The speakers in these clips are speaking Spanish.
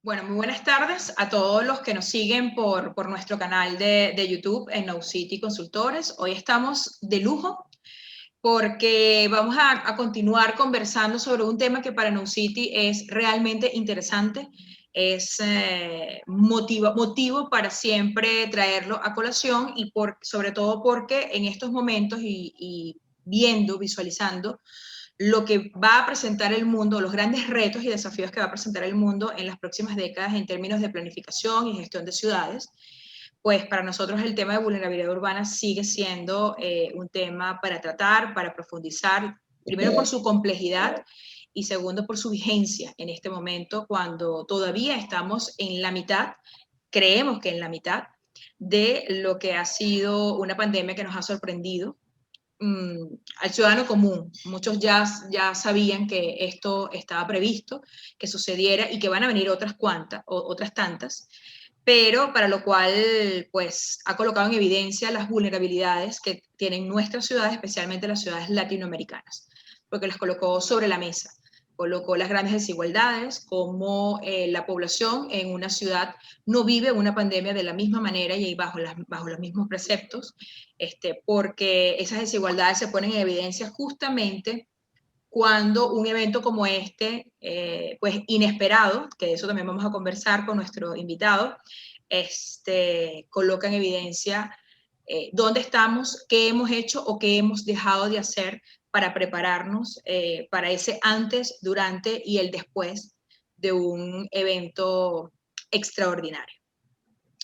Bueno, muy buenas tardes a todos los que nos siguen por nuestro canal de YouTube en No City Consultores. Hoy estamos de lujo porque vamos a continuar conversando sobre un tema que para No City es realmente interesante, es motivo para siempre traerlo a colación y sobre todo porque en estos momentos y visualizando lo que va a presentar el mundo, los grandes retos y desafíos que va a presentar el mundo en las próximas décadas en términos de planificación y gestión de ciudades, pues para nosotros el tema de vulnerabilidad urbana sigue siendo un tema para tratar, para profundizar, primero por su complejidad y segundo por su vigencia en este momento, cuando todavía estamos en la mitad, creemos que en la mitad, de lo que ha sido una pandemia que nos ha sorprendido al ciudadano común. Muchos ya sabían que esto estaba previsto, que sucediera y que van a venir otras tantas, pero para lo cual pues ha colocado en evidencia las vulnerabilidades que tienen nuestras ciudades, especialmente las ciudades latinoamericanas, porque las colocó sobre la mesa. Colocó las grandes desigualdades, como la población en una ciudad no vive una pandemia de la misma manera y bajo los mismos preceptos, porque esas desigualdades se ponen en evidencia justamente cuando un evento como pues inesperado, que de eso también vamos a conversar con nuestro invitado, coloca en evidencia dónde estamos, qué hemos hecho o qué hemos dejado de hacer para prepararnos para ese antes, durante y el después de un evento extraordinario.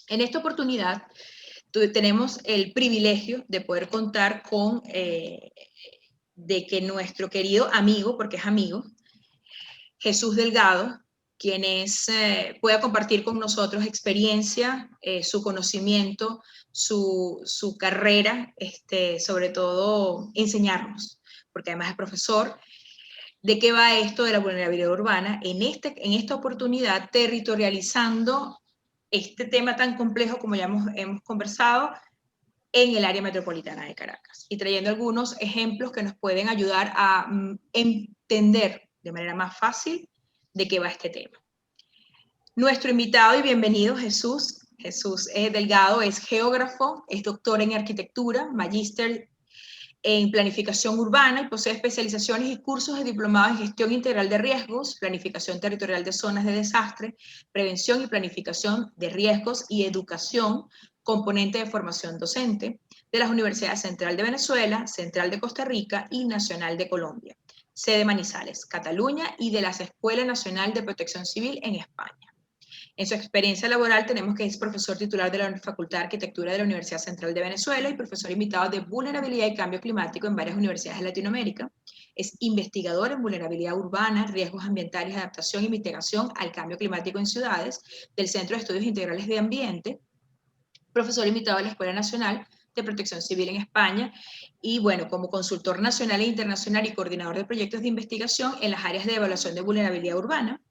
En esta oportunidad tenemos el privilegio de poder contar con de que nuestro querido amigo, porque es amigo, Jesús Delgado, quien pueda compartir con nosotros experiencia, su conocimiento, su carrera, sobre todo enseñarnos, porque además es profesor. ¿De qué va esto de la vulnerabilidad urbana? En esta oportunidad, territorializando este tema tan complejo como ya hemos conversado, en el área metropolitana de Caracas y trayendo algunos ejemplos que nos pueden ayudar a entender de manera más fácil de qué va este tema. Nuestro invitado y bienvenido, Jesús. Jesús Delgado es geógrafo, es doctor en arquitectura, magíster en planificación urbana y posee especializaciones y cursos de diplomado en gestión integral de riesgos, planificación territorial de zonas de desastre, prevención y planificación de riesgos y educación, componente de formación docente de las Universidades Central de Venezuela, Central de Costa Rica y Nacional de Colombia, sede Manizales, Cataluña y de la Escuela Nacional de Protección Civil en España. En su experiencia laboral tenemos que es profesor titular de la Facultad de Arquitectura de la Universidad Central de Venezuela y profesor invitado de vulnerabilidad y cambio climático en varias universidades de Latinoamérica. Es investigador en vulnerabilidad urbana, riesgos ambientales, adaptación y mitigación al cambio climático en ciudades del Centro de Estudios Integrales de Ambiente. Profesor invitado de la Escuela Nacional de Protección Civil en España y, bueno, como consultor nacional e internacional y coordinador de proyectos de investigación en las áreas de evaluación de vulnerabilidad urbana,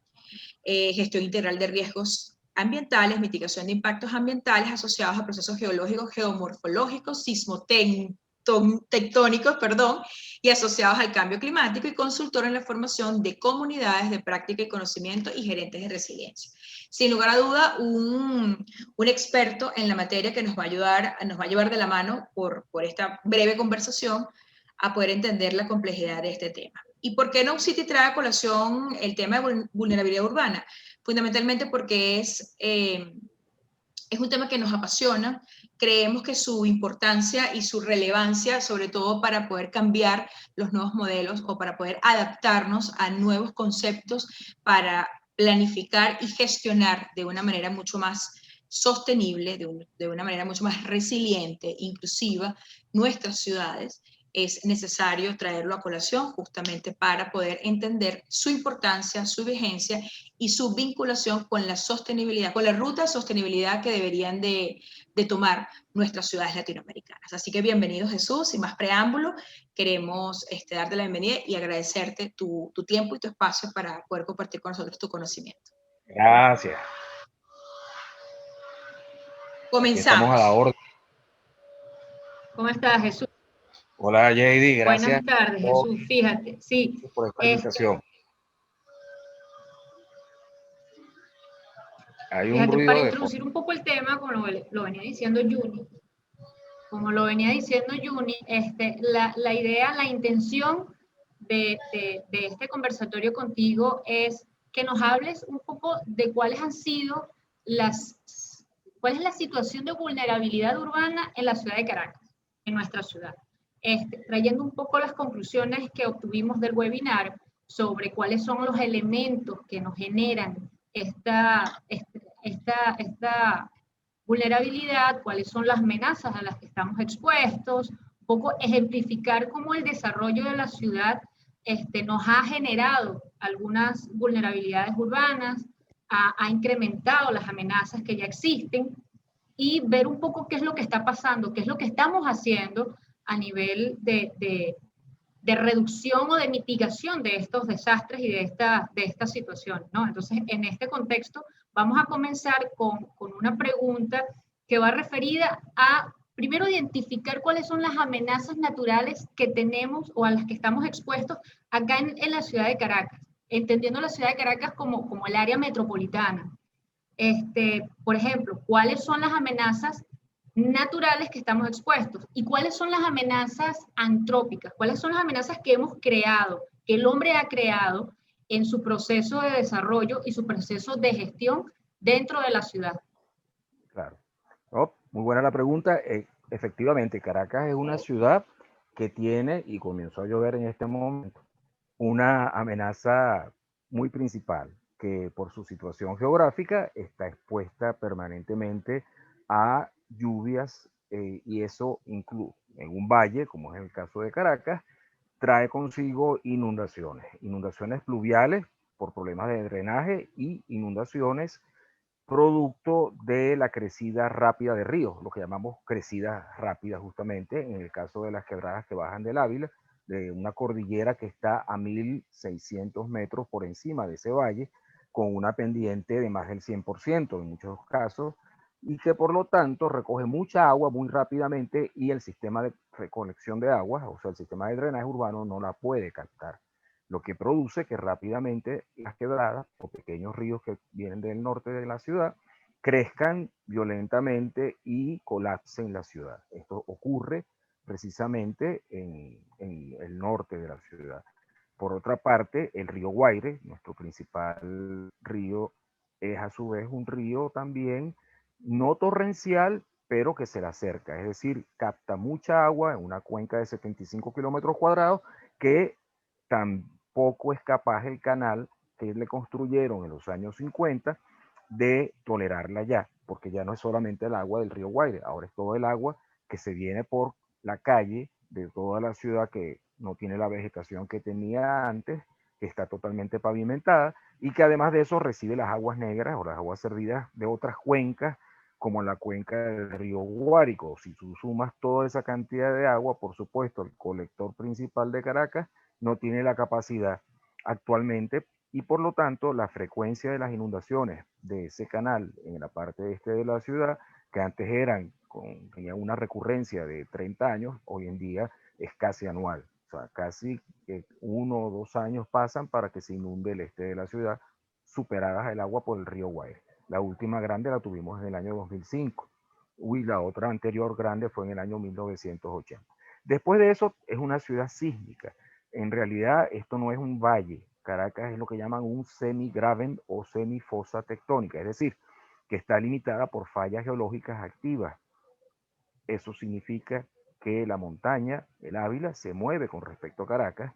gestión integral de riesgos ambientales, mitigación de impactos ambientales asociados a procesos geológicos, geomorfológicos, tectónicos, y asociados al cambio climático y consultor en la formación de comunidades de práctica y conocimiento y gerentes de resiliencia. Sin lugar a duda, un experto en la materia que nos va a ayudar, nos va a llevar de la mano por esta breve conversación a poder entender la complejidad de este tema. ¿Y por qué No City trae a colación el tema de vulnerabilidad urbana? Fundamentalmente porque es un tema que nos apasiona, creemos que su importancia y su relevancia, sobre todo para poder cambiar los nuevos modelos o para poder adaptarnos a nuevos conceptos, para planificar y gestionar de una manera mucho más sostenible, de una manera mucho más resiliente, inclusiva, nuestras ciudades, es necesario traerlo a colación justamente para poder entender su importancia, su vigencia y su vinculación con la sostenibilidad, con la ruta de sostenibilidad que deberían de tomar nuestras ciudades latinoamericanas. Así que bienvenido, Jesús, sin más preámbulo, queremos darte la bienvenida y agradecerte tu tiempo y tu espacio para poder compartir con nosotros tu conocimiento. Gracias. Comenzamos. Aquí estamos a la orden. ¿Cómo estás, Jesús? Hola, JD, gracias. Buenas tardes, Jesús. Fíjate, sí. Por esta invitación. Hay un Fíjate, ruido para de introducir un poco el tema, como lo venía diciendo Juni, la idea, la intención de este conversatorio contigo es que nos hables un poco de cuáles han sido cuál es la situación de vulnerabilidad urbana en la ciudad de Caracas, en nuestra ciudad. Trayendo un poco las conclusiones que obtuvimos del webinar sobre cuáles son los elementos que nos generan esta vulnerabilidad, cuáles son las amenazas a las que estamos expuestos, un poco ejemplificar cómo el desarrollo de la ciudad nos ha generado algunas vulnerabilidades urbanas, ha incrementado las amenazas que ya existen y ver un poco qué es lo que está pasando, qué es lo que estamos haciendo a nivel de reducción o de mitigación de estos desastres y de esta situación, ¿no? Entonces, en este contexto, vamos a comenzar con una pregunta que va referida a, primero, identificar cuáles son las amenazas naturales que tenemos o a las que estamos expuestos acá en la ciudad de Caracas, entendiendo la ciudad de Caracas como el área metropolitana. Por ejemplo, ¿cuáles son las amenazas naturales que estamos expuestos? ¿Y cuáles son las amenazas antrópicas? ¿Cuáles son las amenazas que hemos creado, que el hombre ha creado en su proceso de desarrollo y su proceso de gestión dentro de la ciudad? Claro. Oh, muy buena la pregunta. Efectivamente, Caracas es una ciudad que tiene, y comenzó a llover en este momento, una amenaza muy principal, que por su situación geográfica está expuesta permanentemente a lluvias, y eso incluye en un valle, como es el caso de Caracas, trae consigo inundaciones pluviales por problemas de drenaje y inundaciones producto de la crecida rápida de ríos, lo que llamamos crecidas rápidas justamente, en el caso de las quebradas que bajan del Ávila, de una cordillera que está a 1.600 metros por encima de ese valle, con una pendiente de más del 100% en muchos casos, y que por lo tanto recoge mucha agua muy rápidamente y el sistema de recolección de agua, o sea, el sistema de drenaje urbano no la puede captar, lo que produce que rápidamente las quebradas o pequeños ríos que vienen del norte de la ciudad crezcan violentamente y colapsen la ciudad. Esto ocurre precisamente en el norte de la ciudad. Por otra parte, el río Guaire, nuestro principal río, es a su vez un río también no torrencial, pero que se le acerca, es decir, capta mucha agua en una cuenca de 75 kilómetros cuadrados que tampoco es capaz el canal que le construyeron en los años 50 de tolerarla ya, porque ya no es solamente el agua del río Guaire, ahora es todo el agua que se viene por la calle de toda la ciudad que no tiene la vegetación que tenía antes, que está totalmente pavimentada y que además de eso recibe las aguas negras o las aguas servidas de otras cuencas, como la cuenca del río Guárico. Si tú sumas toda esa cantidad de agua, por supuesto, el colector principal de Caracas no tiene la capacidad actualmente y por lo tanto la frecuencia de las inundaciones de ese canal en la parte este de la ciudad, que antes tenían una recurrencia de 30 años, hoy en día es casi anual. O sea, casi 1 o 2 años pasan para que se inunde el este de la ciudad, superadas el agua por el río Guaire. La última grande la tuvimos en el año 2005. Y la otra anterior grande fue en el año 1980. Después de eso es una ciudad sísmica. En realidad esto no es un valle. Caracas es lo que llaman un semi-graben o semifosa tectónica, es decir, que está limitada por fallas geológicas activas. Eso significa que la montaña, el Ávila, se mueve con respecto a Caracas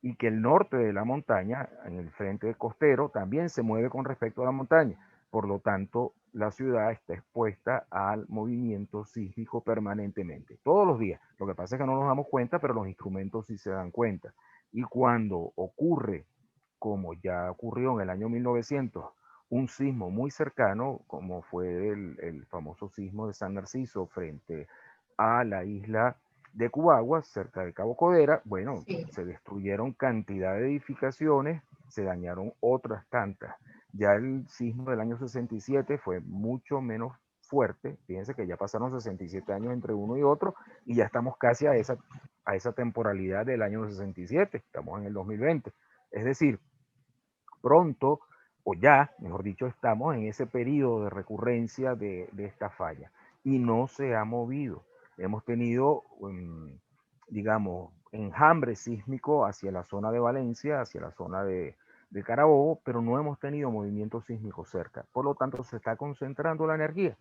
y que el norte de la montaña, en el frente costero, también se mueve con respecto a la montaña. Por lo tanto, la ciudad está expuesta al movimiento sísmico permanentemente, todos los días. Lo que pasa es que no nos damos cuenta, pero los instrumentos sí se dan cuenta. Y cuando ocurre, como ya ocurrió en el año 1900, un sismo muy cercano, como fue el famoso sismo de San Narciso frente a la isla de Cubagua, cerca de Cabo Codera, bueno, Sí. se destruyeron cantidad de edificaciones, se dañaron otras tantas. Ya el sismo del año 67 fue mucho menos fuerte, fíjense que ya pasaron 67 años entre uno y otro y ya estamos casi a esa temporalidad del año 67, estamos en el 2020. Es decir, pronto o ya, mejor dicho, estamos en ese periodo de recurrencia de esta falla y no se ha movido. Hemos tenido, digamos, enjambre sísmico hacia la zona de Valencia, hacia la zona de Carabobo, pero no hemos tenido movimiento sísmico cerca. Por lo tanto, se está concentrando la energía.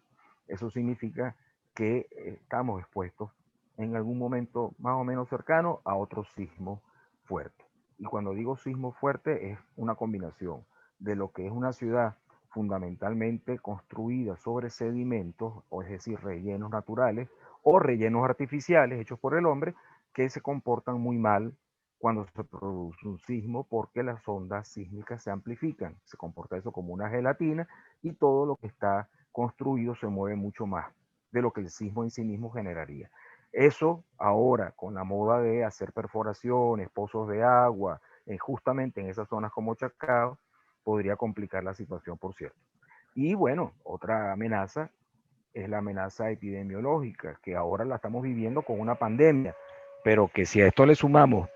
Eso significa que estamos expuestos en algún momento más o menos cercano a otro sismo fuerte. Y cuando digo sismo fuerte es una combinación de lo que es una ciudad fundamentalmente construida sobre sedimentos, o es decir, rellenos naturales o rellenos artificiales hechos por el hombre, que se comportan muy mal cuando se produce un sismo porque las ondas sísmicas se amplifican. Se comporta eso como una gelatina y todo lo que está construido se mueve mucho más de lo que el sismo en sí mismo generaría. Eso ahora, con la moda de hacer perforaciones, pozos de agua, justamente en esas zonas como Chacao, podría complicar la situación, por cierto. Y bueno, otra amenaza es la amenaza epidemiológica, que ahora la estamos viviendo con una pandemia, pero que si a esto le sumamos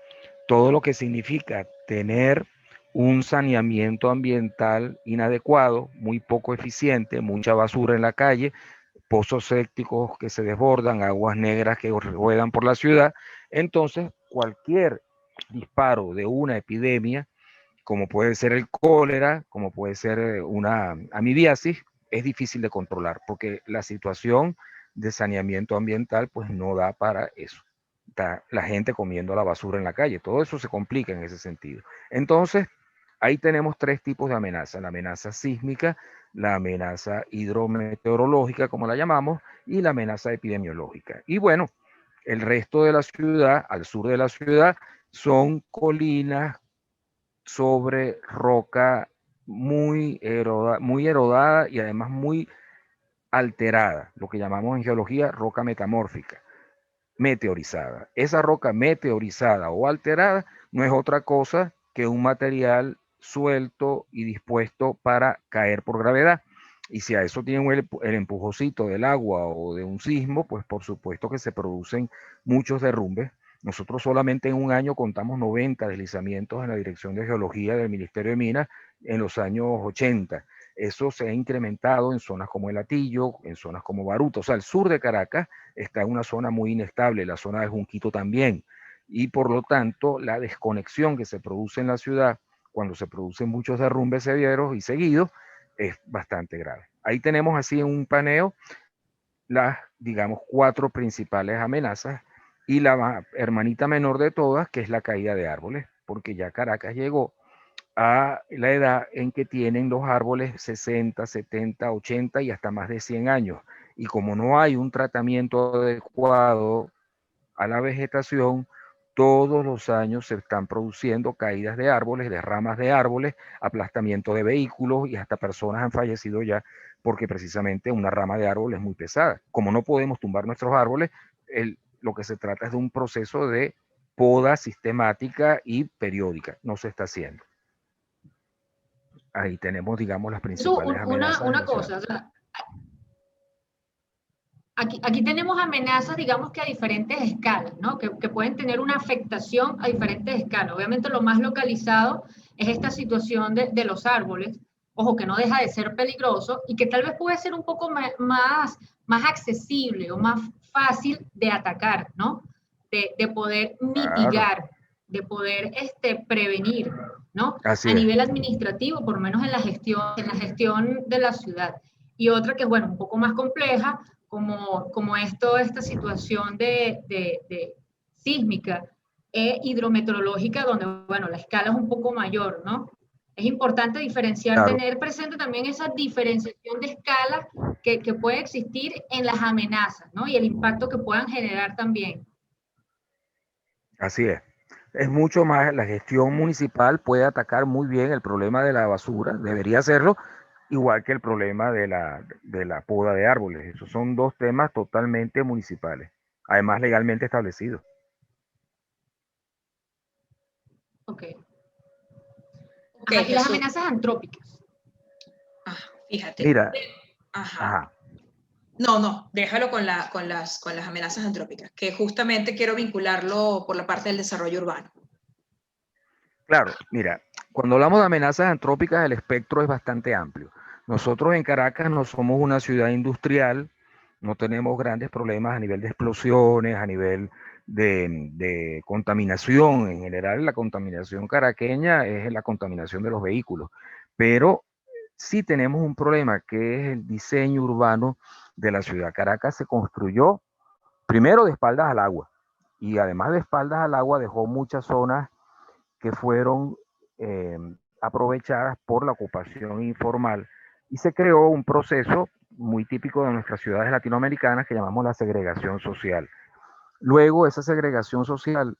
todo lo que significa tener un saneamiento ambiental inadecuado, muy poco eficiente, mucha basura en la calle, pozos sépticos que se desbordan, aguas negras que ruedan por la ciudad, entonces cualquier disparo de una epidemia, como puede ser el cólera, como puede ser una amibiasis, es difícil de controlar porque la situación de saneamiento ambiental pues no da para eso. Está la gente comiendo la basura en la calle, todo eso se complica en ese sentido. Entonces, ahí tenemos tres tipos de amenazas: la amenaza sísmica, la amenaza hidrometeorológica, como la llamamos, y la amenaza epidemiológica. Y bueno, el resto de la ciudad, al sur de la ciudad, son colinas sobre roca muy erodada y además muy alterada, lo que llamamos en geología roca metamórfica, meteorizada. Esa roca meteorizada o alterada no es otra cosa que un material suelto y dispuesto para caer por gravedad. Y si a eso tiene el empujocito del agua o de un sismo, pues por supuesto que se producen muchos derrumbes. Nosotros solamente en un año contamos 90 deslizamientos en la Dirección de Geología del Ministerio de Minas en los años 80. Eso se ha incrementado en zonas como El Hatillo, en zonas como Baruta. O sea, el sur de Caracas está en una zona muy inestable, la zona de Junquito también. Y por lo tanto, la desconexión que se produce en la ciudad cuando se producen muchos derrumbes severos y seguidos es bastante grave. Ahí tenemos así en un paneo las, digamos, 4 principales amenazas y la hermanita menor de todas, que es la caída de árboles, porque ya Caracas llegó a la edad en que tienen los árboles 60, 70, 80 y hasta más de 100 años. Y como no hay un tratamiento adecuado a la vegetación, todos los años se están produciendo caídas de árboles, de ramas de árboles, aplastamiento de vehículos y hasta personas han fallecido ya porque precisamente una rama de árbol es muy pesada. Como no podemos tumbar nuestros árboles, lo que se trata es de un proceso de poda sistemática y periódica. No se está haciendo. Ahí tenemos, digamos, las principales amenazas. Una cosa, o sea, aquí tenemos amenazas, digamos que a diferentes escalas, ¿no? Que pueden tener una afectación a diferentes escalas. Obviamente lo más localizado es esta situación de los árboles, ojo, que no deja de ser peligroso y que tal vez puede ser un poco más accesible o más fácil de atacar, ¿no? De poder mitigar, claro, de poder prevenir, ¿no? Así a es. nivel administrativo, por lo menos en la gestión de la ciudad. Y otra que es, bueno, un poco más compleja, como esta situación de sísmica e hidrometeorológica, donde, bueno, la escala es un poco mayor, ¿no? Es importante diferenciar, Claro. tener presente también esa diferenciación de escala que puede existir en las amenazas, ¿no? Y el impacto que puedan generar también. Así es. Es mucho más, la gestión municipal puede atacar muy bien el problema de la basura, debería hacerlo, igual que el problema de la poda de árboles. Esos son dos temas totalmente municipales, además legalmente establecidos. Ok. Okay, y las amenazas antrópicas. Fíjate. Mira. Ajá. No, déjalo con las amenazas antrópicas, que justamente quiero vincularlo por la parte del desarrollo urbano. Claro, mira, cuando hablamos de amenazas antrópicas, el espectro es bastante amplio. Nosotros en Caracas no somos una ciudad industrial, no tenemos grandes problemas a nivel de explosiones, a nivel de contaminación. En general, la contaminación caraqueña es la contaminación de los vehículos, pero sí tenemos un problema que es el diseño urbano de la ciudad. Caracas se construyó primero de espaldas al agua y además de espaldas al agua dejó muchas zonas que fueron eh, aprovechadas por la ocupación informal y se creó un proceso muy típico de nuestras ciudades latinoamericanas que llamamos la segregación social. Luego esa segregación social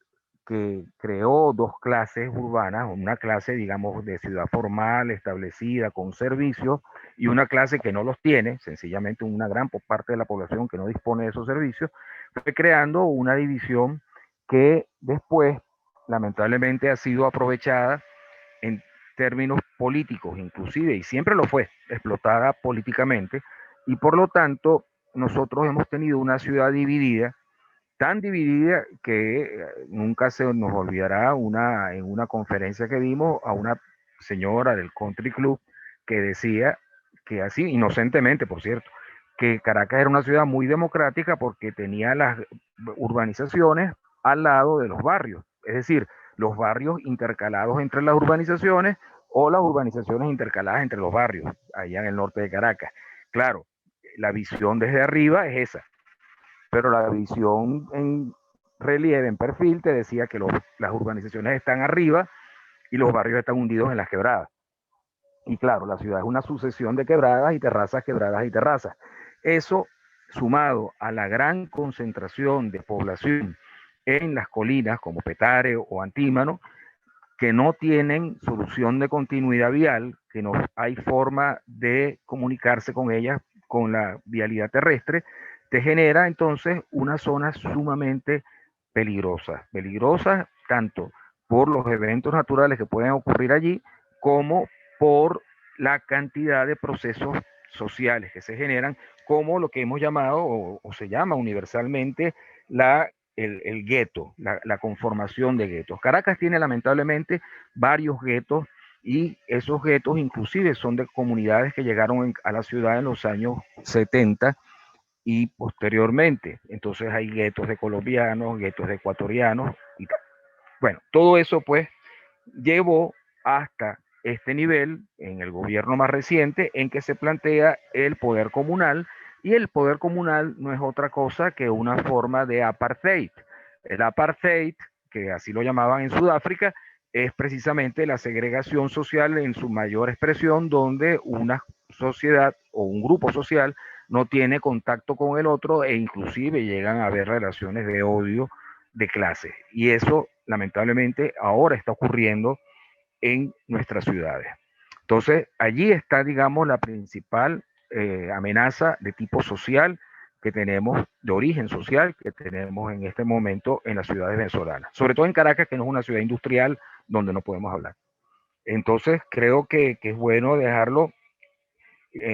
que creó dos clases urbanas, una clase, digamos, de ciudad formal, establecida, con servicios, y una clase que no los tiene, sencillamente una gran parte de la población que no dispone de esos servicios, fue creando una división que después, lamentablemente, ha sido aprovechada en términos políticos, inclusive, y siempre lo fue, explotada políticamente, y por lo tanto, nosotros hemos tenido una ciudad dividida, tan dividida que nunca se nos olvidará en una conferencia que dimos a una señora del Country Club que decía que así, inocentemente, por cierto, que Caracas era una ciudad muy democrática porque tenía las urbanizaciones al lado de los barrios, es decir, los barrios intercalados entre las urbanizaciones o las urbanizaciones intercaladas entre los barrios, allá en el norte de Caracas. Claro, la visión desde arriba es esa, pero la visión en relieve, en perfil, te decía que las urbanizaciones están arriba y los barrios están hundidos en las quebradas. Y claro, la ciudad es una sucesión de quebradas y terrazas, quebradas y terrazas. Eso, sumado a la gran concentración de población en las colinas como Petare o Antímano, que no tienen solución de continuidad vial, que no hay forma de comunicarse con ellas con la vialidad terrestre, te genera entonces una zona sumamente peligrosa tanto por los eventos naturales que pueden ocurrir allí, como por la cantidad de procesos sociales que se generan, como lo que hemos llamado o se llama universalmente el gueto, la conformación de guetos. Caracas tiene lamentablemente varios guetos y esos guetos inclusive son de comunidades que llegaron a la ciudad en los años 70 y posteriormente. Entonces hay guetos de colombianos, guetos de ecuatorianos y tal. Bueno, todo eso pues llevó hasta este nivel en el gobierno más reciente en que se plantea el poder comunal, y el poder comunal no es otra cosa que una forma de apartheid. El apartheid, que así lo llamaban en Sudáfrica, es precisamente la segregación social en su mayor expresión, donde una sociedad o un grupo social no tiene contacto con el otro e inclusive llegan a haber relaciones de odio de clase. Y eso, lamentablemente, ahora está ocurriendo en nuestras ciudades. Entonces, allí está, digamos, la principal amenaza de tipo social que tenemos, de origen social, que tenemos en este momento en las ciudades venezolanas. Sobre todo en Caracas, que no es una ciudad industrial donde no podemos hablar. Entonces, creo que es bueno dejarlo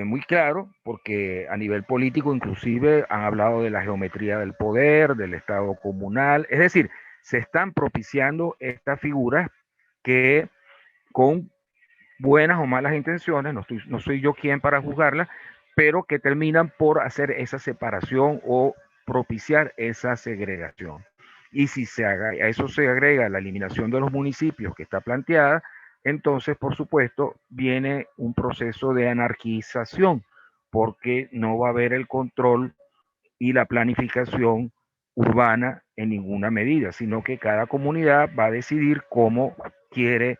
muy claro, porque a nivel político inclusive han hablado de la geometría del poder, del Estado comunal, es decir, se están propiciando estas figuras que con buenas o malas intenciones, no soy yo quien para juzgarlas, pero que terminan por hacer esa separación o propiciar esa segregación. Y si a eso se agrega la eliminación de los municipios que está planteada, entonces, por supuesto, viene un proceso de anarquización, porque no va a haber el control y la planificación urbana en ninguna medida, sino que cada comunidad va a decidir cómo quiere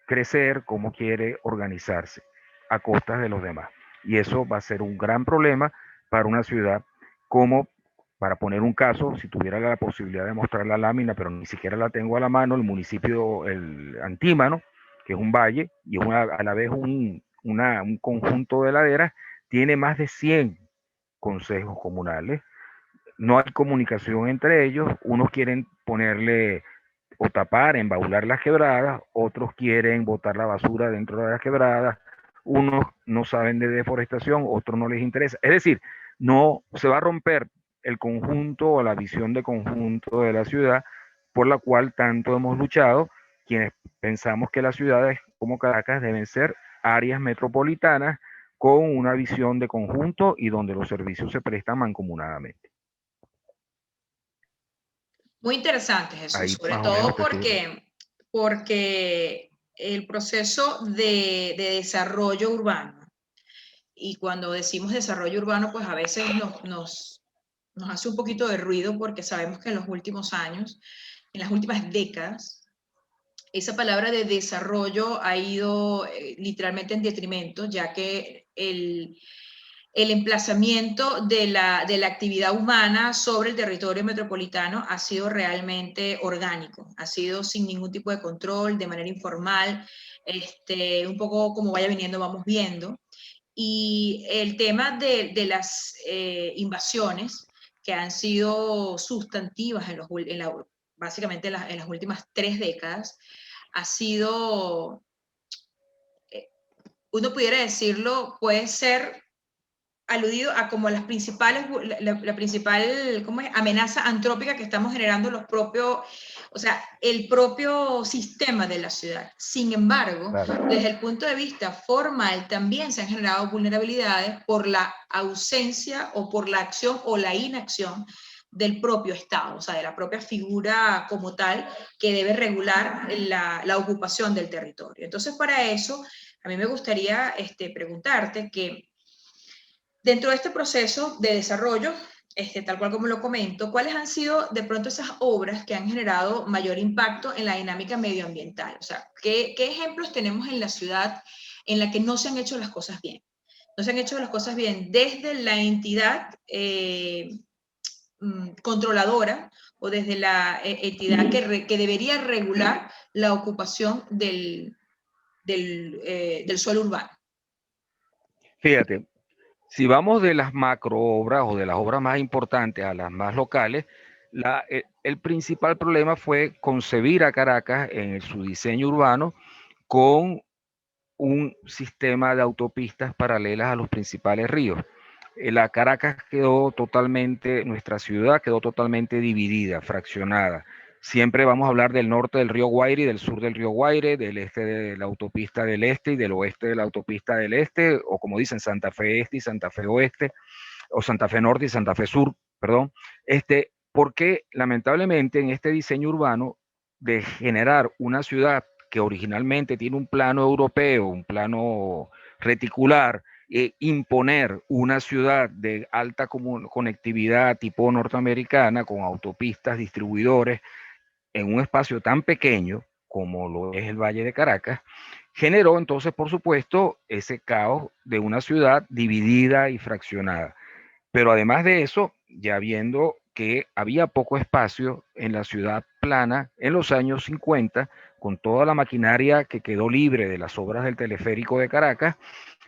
crecer, cómo quiere organizarse a costas de los demás. Y eso va a ser un gran problema para una ciudad como, para poner un caso, si tuviera la posibilidad de mostrar la lámina, pero ni siquiera la tengo a la mano, el municipio, el Antímano, que es un valle y es a la vez un conjunto de laderas, tiene más de 100 consejos comunales. No hay comunicación entre ellos, unos quieren ponerle o tapar, embaular las quebradas, otros quieren botar la basura dentro de las quebradas, unos no saben de deforestación, otros no les interesa. Es decir, no se va a romper el conjunto o la visión de conjunto de la ciudad por la cual tanto hemos luchado quienes pensamos que las ciudades como Caracas deben ser áreas metropolitanas con una visión de conjunto y donde los servicios se prestan mancomunadamente. Muy interesante, Jesús, Ahí sobre más o menos todo te porque el proceso de desarrollo urbano, y cuando decimos desarrollo urbano, pues a veces nos hace un poquito de ruido porque sabemos que en los últimos años, en las últimas décadas, esa palabra de desarrollo ha ido literalmente en detrimento, ya que el emplazamiento de la actividad humana sobre el territorio metropolitano ha sido realmente orgánico, ha sido sin ningún tipo de control, de manera informal, un poco como vaya viniendo, vamos viendo. Y el tema de las invasiones que han sido sustantivas básicamente en las últimas 3 décadas, ha sido, uno pudiera decirlo, puede ser aludido a como las principales, la principal ¿cómo es? Amenaza antrópica que estamos generando los propios, o sea, el propio sistema de la ciudad. Sin embargo, claro. desde el punto de vista formal, también se han generado vulnerabilidades por la ausencia o por la acción o la inacción del propio Estado, o sea, de la propia figura como tal que debe regular la ocupación del territorio. Entonces, para eso, a mí me gustaría preguntarte que dentro de este proceso de desarrollo, tal cual como lo comento, ¿cuáles han sido de pronto esas obras que han generado mayor impacto en la dinámica medioambiental? O sea, ¿qué ejemplos tenemos en la ciudad en la que no se han hecho las cosas bien? No se han hecho las cosas bien desde la entidad controladora o desde la entidad que debería regular la ocupación del suelo urbano. Fíjate, si vamos de las macro obras o de las obras más importantes a las más locales, el principal problema fue concebir a Caracas en su diseño urbano con un sistema de autopistas paralelas a los principales ríos. La Caracas quedó totalmente, nuestra ciudad quedó totalmente dividida, fraccionada. Siempre vamos a hablar del norte del río Guaire y del sur del río Guaire, del este de la autopista del este y del oeste de la autopista del este, o como dicen, Santa Fe Este y Santa Fe Oeste, o Santa Fe Norte y Santa Fe Sur, perdón. Porque lamentablemente en este diseño urbano de generar una ciudad que originalmente tiene un plano europeo, un plano reticular, imponer una ciudad de alta conectividad tipo norteamericana con autopistas, distribuidores, en un espacio tan pequeño como lo es el Valle de Caracas, generó entonces, por supuesto, ese caos de una ciudad dividida y fraccionada. Pero además de eso, ya viendo que había poco espacio en la ciudad plana en los años 50, con toda la maquinaria que quedó libre de las obras del teleférico de Caracas,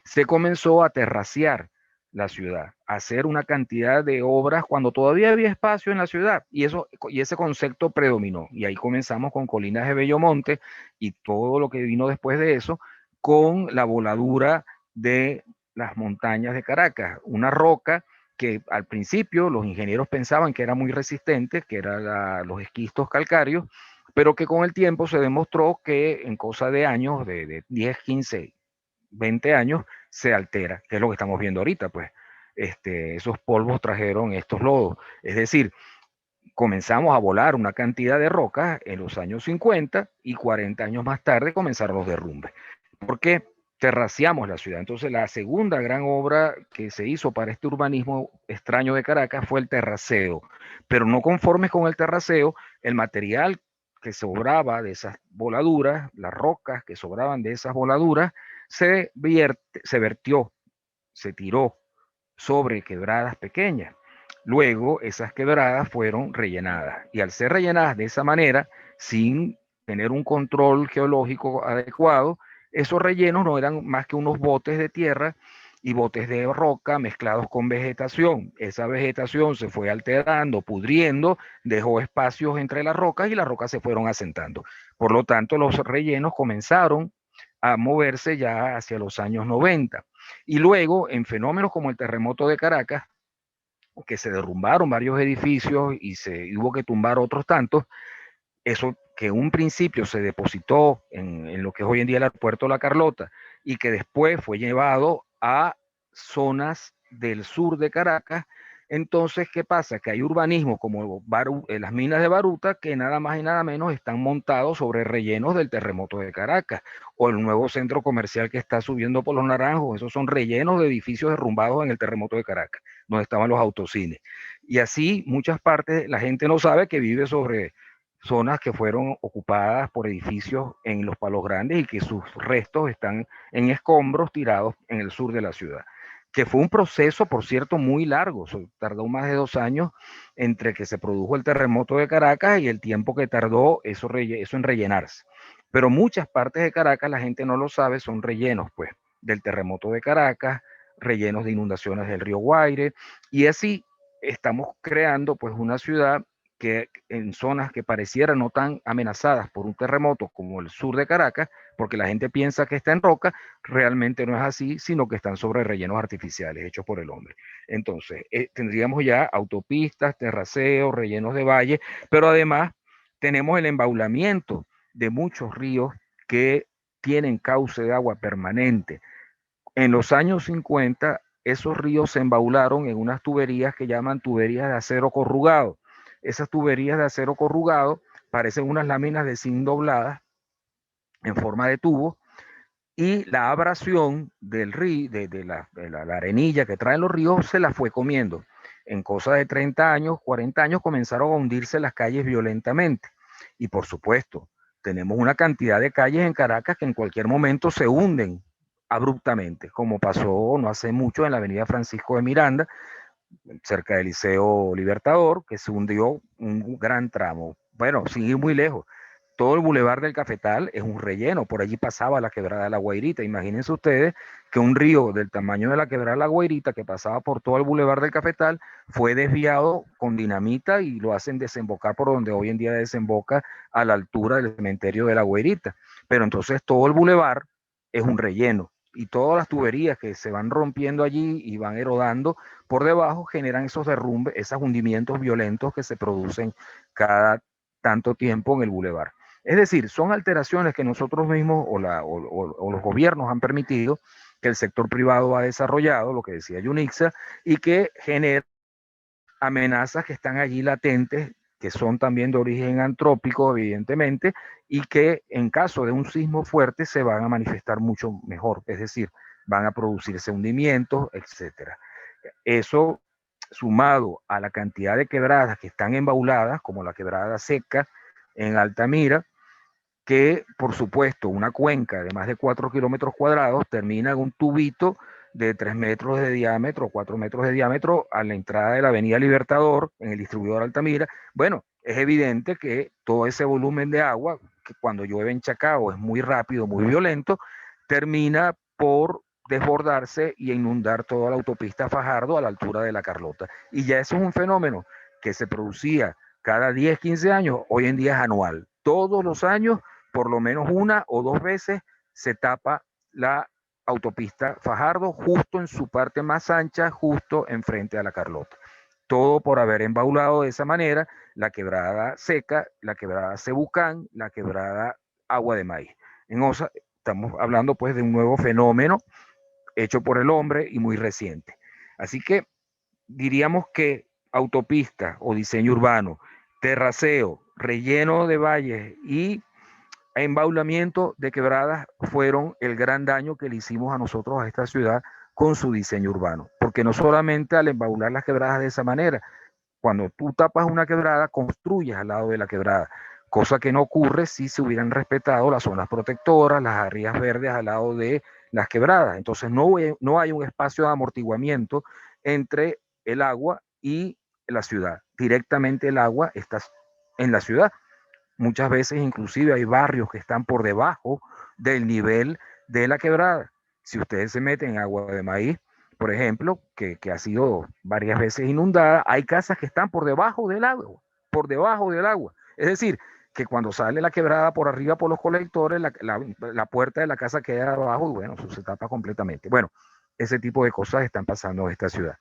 se comenzó a terracear la ciudad, a hacer una cantidad de obras cuando todavía había espacio en la ciudad, y ese concepto predominó. Y ahí comenzamos con Colinas de Bellomonte y todo lo que vino después de eso, con la voladura de las montañas de Caracas, una roca que al principio los ingenieros pensaban que era muy resistente, que eran los esquistos calcáreos, pero que con el tiempo se demostró que en cosa de años, de 10, 15, 20 años, se altera, que es lo que estamos viendo ahorita, pues. Esos polvos trajeron estos lodos. Es decir, comenzamos a volar una cantidad de rocas en los años 50 y 40 años más tarde comenzaron los derrumbes. ¿Por qué? Terraciamos la ciudad. Entonces, la segunda gran obra que se hizo para este urbanismo extraño de Caracas fue el terraceo. Pero no conformes con el terraceo, el material que sobraba de esas voladuras, las rocas que sobraban de esas voladuras, se vertió, se tiró sobre quebradas pequeñas. Luego esas quebradas fueron rellenadas y al ser rellenadas de esa manera, sin tener un control geológico adecuado, esos rellenos no eran más que unos botes de tierra y botes de roca mezclados con vegetación. Esa vegetación se fue alterando, pudriendo, dejó espacios entre las rocas y las rocas se fueron asentando. Por lo tanto, los rellenos comenzaron a moverse ya hacia los años 90. Y luego, en fenómenos como el terremoto de Caracas, que se derrumbaron varios edificios y se hubo que tumbar otros tantos, eso que un principio se depositó en lo que es hoy en día el aeropuerto La Carlota y que después fue llevado a zonas del sur de Caracas. Entonces, ¿qué pasa? Que hay urbanismo como las minas de Baruta que nada más y nada menos están montados sobre rellenos del terremoto de Caracas, o el nuevo centro comercial que está subiendo por los Naranjos. Esos son rellenos de edificios derrumbados en el terremoto de Caracas, donde estaban los autocines. Y así muchas partes, la gente no sabe que vive sobre zonas que fueron ocupadas por edificios en los Palos Grandes y que sus restos están en escombros tirados en el sur de la ciudad. Que fue un proceso, por cierto, muy largo. Tardó más de 2 años entre que se produjo el terremoto de Caracas y el tiempo que tardó eso en rellenarse. Pero muchas partes de Caracas, la gente no lo sabe, son rellenos, pues, del terremoto de Caracas, rellenos de inundaciones del río Guaire, y así estamos creando, pues, una ciudad que en zonas que parecieran no tan amenazadas por un terremoto como el sur de Caracas, porque la gente piensa que está en roca, realmente no es así, sino que están sobre rellenos artificiales hechos por el hombre. Entonces, tendríamos ya autopistas, terraceos, rellenos de valle, pero además tenemos el embaulamiento de muchos ríos que tienen cauce de agua permanente. En los años 50, esos ríos se embaularon en unas tuberías que llaman tuberías de acero corrugado. Esas tuberías de acero corrugado parecen unas láminas de zinc dobladas en forma de tubo, y la abrasión del río, de la arenilla que traen los ríos, se la fue comiendo. En cosa de 30 años, 40 años, comenzaron a hundirse las calles violentamente. Y por supuesto, tenemos una cantidad de calles en Caracas que en cualquier momento se hunden abruptamente, como pasó no hace mucho en la avenida Francisco de Miranda, cerca del Liceo Libertador, que se hundió un gran tramo. Bueno, sin ir muy lejos, todo el bulevar del Cafetal es un relleno, por allí pasaba la quebrada de la Guairita. Imagínense ustedes que un río del tamaño de la quebrada de la Guairita, que pasaba por todo el bulevar del Cafetal, fue desviado con dinamita y lo hacen desembocar por donde hoy en día desemboca, a la altura del cementerio de la Guairita. Pero entonces todo el bulevar es un relleno, y todas las tuberías que se van rompiendo allí y van erodando por debajo generan esos derrumbes, esos hundimientos violentos que se producen cada tanto tiempo en el bulevar. Es decir, son alteraciones que nosotros mismos o los gobiernos han permitido, que el sector privado ha desarrollado, lo que decía Yunixa, y que genera amenazas que están allí latentes, que son también de origen antrópico, evidentemente, y que en caso de un sismo fuerte se van a manifestar mucho mejor, es decir, van a producirse hundimientos, etcétera. Eso, sumado a la cantidad de quebradas que están embauladas, como la quebrada Seca en Altamira, que por supuesto una cuenca de más de 4 kilómetros cuadrados termina en un tubito de 3 metros de diámetro, 4 metros de diámetro, a la entrada de la avenida Libertador, en el distribuidor Altamira. Bueno, es evidente que todo ese volumen de agua, que cuando llueve en Chacao es muy rápido, muy violento, termina por desbordarse y inundar toda la autopista Fajardo a la altura de La Carlota. Y ya eso es un fenómeno que se producía cada 10, 15 años, hoy en día es anual. Todos los años, por lo menos 1 o 2 veces, se tapa la autopista Fajardo justo en su parte más ancha, justo enfrente a La Carlota. Todo por haber embaulado de esa manera la quebrada Seca, la quebrada Cebucán, la quebrada Agua de Maíz. Estamos hablando pues de un nuevo fenómeno hecho por el hombre y muy reciente. Así que diríamos que autopista o diseño urbano, terraceo, relleno de valles y embaulamiento de quebradas fueron el gran daño que le hicimos a nosotros, a esta ciudad, con su diseño urbano. Porque no solamente al embaular las quebradas de esa manera, cuando tú tapas una quebrada, construyes al lado de la quebrada, cosa que no ocurre si se hubieran respetado las zonas protectoras, las áreas verdes al lado de las quebradas. Entonces no hay un espacio de amortiguamiento entre el agua y la ciudad. Directamente el agua está en la ciudad. Muchas veces inclusive hay barrios que están por debajo del nivel de la quebrada. Si ustedes se meten en Agua de Maíz, por ejemplo, que ha sido varias veces inundada, hay casas que están por debajo del agua, por debajo del agua. Es decir, que cuando sale la quebrada por arriba por los colectores, la puerta de la casa queda abajo y bueno, eso se tapa completamente. Bueno, ese tipo de cosas están pasando en esta ciudad.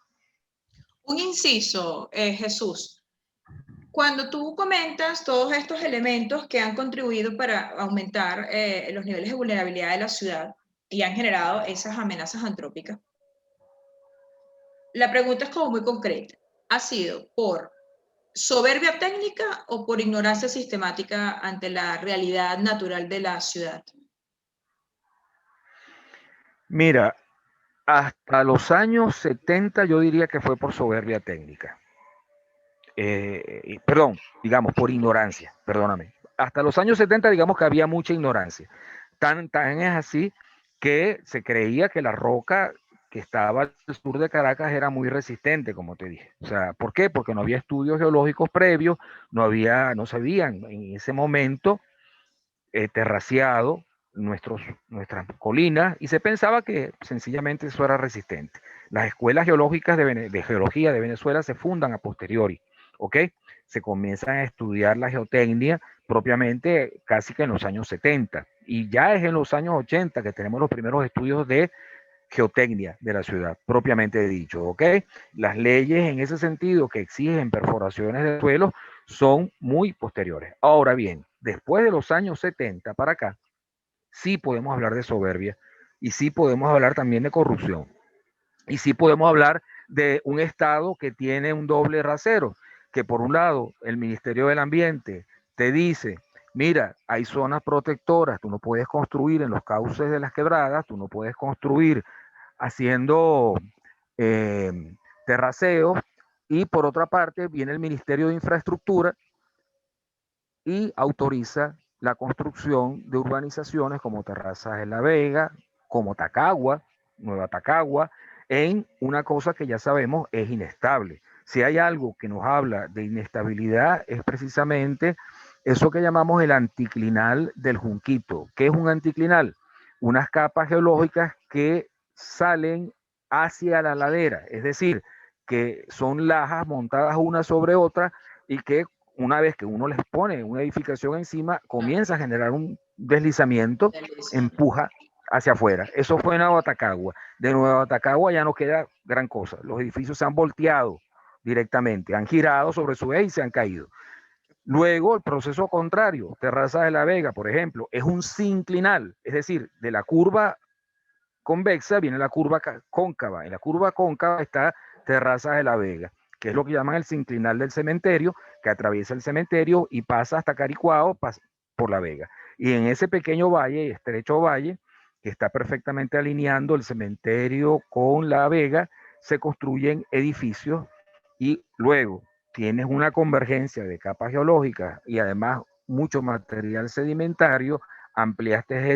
Un inciso, Jesús. Cuando tú comentas todos estos elementos que han contribuido para aumentar los niveles de vulnerabilidad de la ciudad y han generado esas amenazas antrópicas, la pregunta es como muy concreta. ¿Ha sido por soberbia técnica o por ignorancia sistemática ante la realidad natural de la ciudad? Mira, hasta los años 70 yo diría que fue por soberbia técnica. Perdón, digamos, por ignorancia, perdóname. Hasta los años 70 digamos que había mucha ignorancia. Tan es así que se creía que la roca que estaba al sur de Caracas era muy resistente, como te dije. O sea, ¿por qué? Porque no había estudios geológicos previos, no sabían en ese momento terraciado nuestras colinas y se pensaba que sencillamente eso era resistente. Las escuelas geológicas de geología de Venezuela se fundan a posteriori, ¿ok? Se comienzan a estudiar la geotecnia propiamente casi que en los años 70 y ya es en los años 80 que tenemos los primeros estudios de geotecnia de la ciudad, propiamente dicho, ¿ok? Las leyes en ese sentido que exigen perforaciones de suelo son muy posteriores. Ahora bien, después de los años 70 para acá, sí podemos hablar de soberbia y sí podemos hablar también de corrupción y sí podemos hablar de un Estado que tiene un doble rasero, que por un lado el Ministerio del Ambiente te dice, mira, hay zonas protectoras, tú no puedes construir en los cauces de las quebradas, tú no puedes construir haciendo eh, terraceos, y por otra parte viene el Ministerio de Infraestructura y autoriza la construcción de urbanizaciones como Terrazas de la Vega, como Tacagua, Nueva Tacagua, en una cosa que ya sabemos es inestable. Si hay algo que nos habla de inestabilidad es precisamente eso que llamamos el anticlinal del Junquito. ¿Qué es un anticlinal? Unas capas geológicas que salen hacia la ladera, es decir, que son lajas montadas una sobre otra y que una vez que uno les pone una edificación encima, comienza a generar un deslizamiento, empuja hacia afuera. Eso fue en Nueva Tacagua. De Nueva Tacagua ya no queda gran cosa. Los edificios se han volteado directamente, han girado sobre su eje y se han caído. Luego, el proceso contrario, Terraza de la Vega, por ejemplo, es un sinclinal, es decir, de la curva convexa viene la curva cóncava. En la curva cóncava está Terraza de la Vega, que es lo que llaman el sinclinal del cementerio, que atraviesa el cementerio y pasa hasta Caricuao por La Vega. Y en ese pequeño valle, estrecho valle, que está perfectamente alineando el cementerio con La Vega, se construyen edificios y luego tienes una convergencia de capas geológicas y además mucho material sedimentario, ampliaste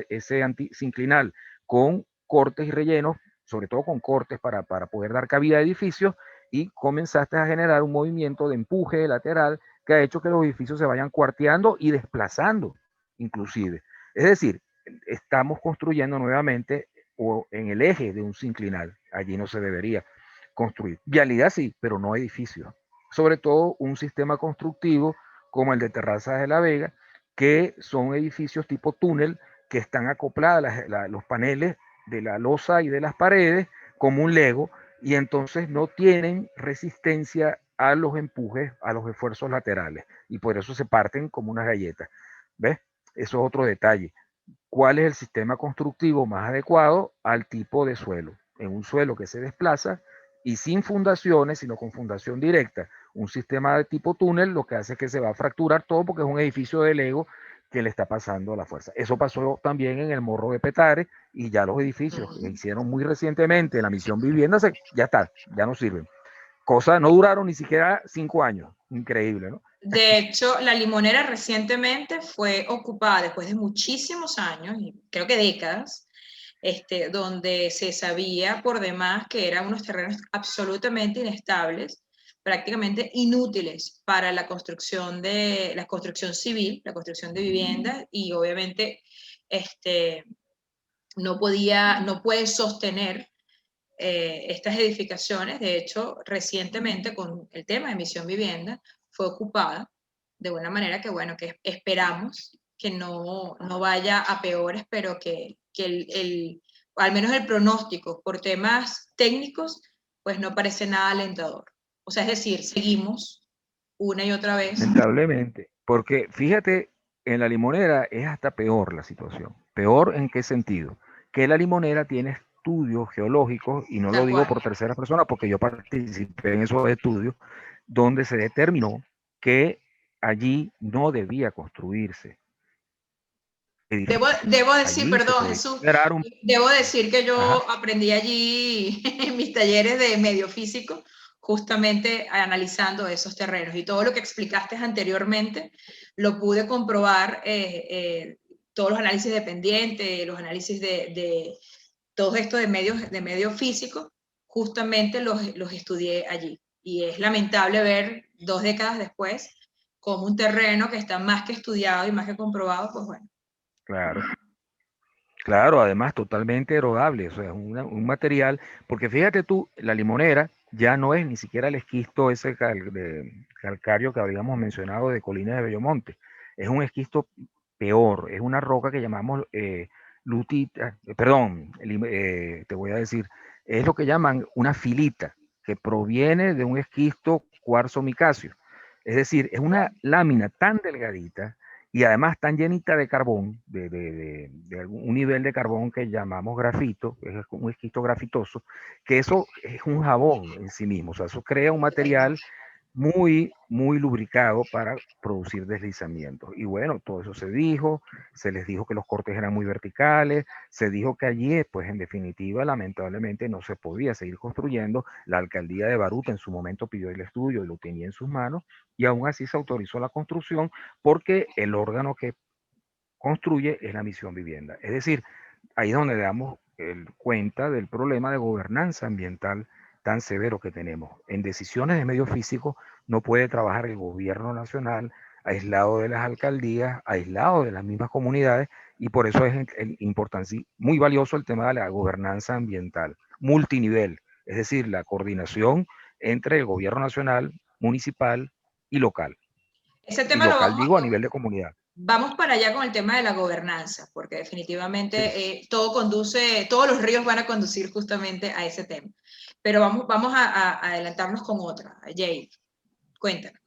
ese antisinclinal con cortes y rellenos, sobre todo con cortes para poder dar cabida a edificios, y comenzaste a generar un movimiento de empuje lateral que ha hecho que los edificios se vayan cuarteando y desplazando inclusive. Es decir, estamos construyendo nuevamente o en el eje de un sinclinal. Allí no se debería construir. Vialidad sí, pero no edificios. Sobre todo un sistema constructivo como el de Terrazas de la Vega, que son edificios tipo túnel que están acoplados los paneles de la losa y de las paredes como un Lego, y entonces no tienen resistencia a los empujes, a los esfuerzos laterales, y por eso se parten como unas galletas. ¿Ves? Eso es otro detalle. ¿Cuál es el sistema constructivo más adecuado al tipo de suelo? En un suelo que se desplaza y sin fundaciones, sino con fundación directa, un sistema de tipo túnel, lo que hace es que se va a fracturar todo porque es un edificio de Lego que le está pasando la fuerza. Eso pasó también en el Morro de Petare, y ya los edificios que hicieron muy recientemente en la Misión Vivienda, ya está, ya no sirven. Cosas no duraron ni siquiera 5 años. Increíble, ¿no? De hecho, La Limonera recientemente fue ocupada después de muchísimos años, y creo que décadas, donde se sabía por demás que eran unos terrenos absolutamente inestables, prácticamente inútiles para la construcción civil, la construcción de viviendas, y obviamente no puede sostener estas edificaciones. De hecho, recientemente con el tema de Misión Vivienda fue ocupada de una manera que, bueno, que esperamos que no vaya a peores, pero que al menos el pronóstico por temas técnicos, pues no parece nada alentador. O sea, es decir, seguimos una y otra vez. Lamentablemente, porque fíjate, en la Limonera es hasta peor la situación. ¿Peor en qué sentido? Que la Limonera tiene estudios geológicos, y no lo Tal digo cual. por tercera persona porque yo participé en esos estudios, donde se determinó que allí no debía construirse edificios. Debo decir, Allí se perdón, podía Jesús, generar un... debo decir que Ajá, yo aprendí allí en mis talleres de medio físico, justamente analizando esos terrenos. Y todo lo que explicaste anteriormente lo pude comprobar, todos los análisis de pendiente, los análisis de todo esto de medio físico, justamente los estudié allí. Y es lamentable ver 2 décadas después como un terreno que está más que estudiado y más que comprobado, pues bueno. claro. Claro, además totalmente erogable, o sea, es un material, porque fíjate tú, la limonera ya no es ni siquiera el esquisto ese calcario que habíamos mencionado de Colinas de Bellomonte, es un esquisto peor, es una roca que llamamos lutita, perdón, te voy a decir, es lo que llaman una filita, que proviene de un esquisto cuarzo micacio, es decir, es una lámina tan delgadita y además tan llenita de carbón, de un nivel de carbón que llamamos grafito, es un esquisto grafitoso, que eso es un jabón en sí mismo, o sea, eso crea un material muy, muy lubricado para producir deslizamientos. Y bueno, todo eso se les dijo que los cortes eran muy verticales, se dijo que allí, pues en definitiva, lamentablemente no se podía seguir construyendo. La alcaldía de Baruta en su momento pidió el estudio y lo tenía en sus manos, y aún así se autorizó la construcción porque el órgano que construye es la misión vivienda. Es decir, ahí es donde damos cuenta del problema de gobernanza ambiental tan severo que tenemos. En decisiones de medio físico no puede trabajar el gobierno nacional aislado de las alcaldías, aislado de las mismas comunidades, y por eso es importante, muy valioso el tema de la gobernanza ambiental, multinivel, es decir, la coordinación entre el gobierno nacional, municipal y local. Ese Y tema lo local vamos, digo a nivel de comunidad. vamos para allá con el tema de la gobernanza, porque definitivamente Sí. todo conduce, todos los ríos van a conducir justamente a ese tema. Pero vamos a adelantarnos con otra. Jade, cuéntanos.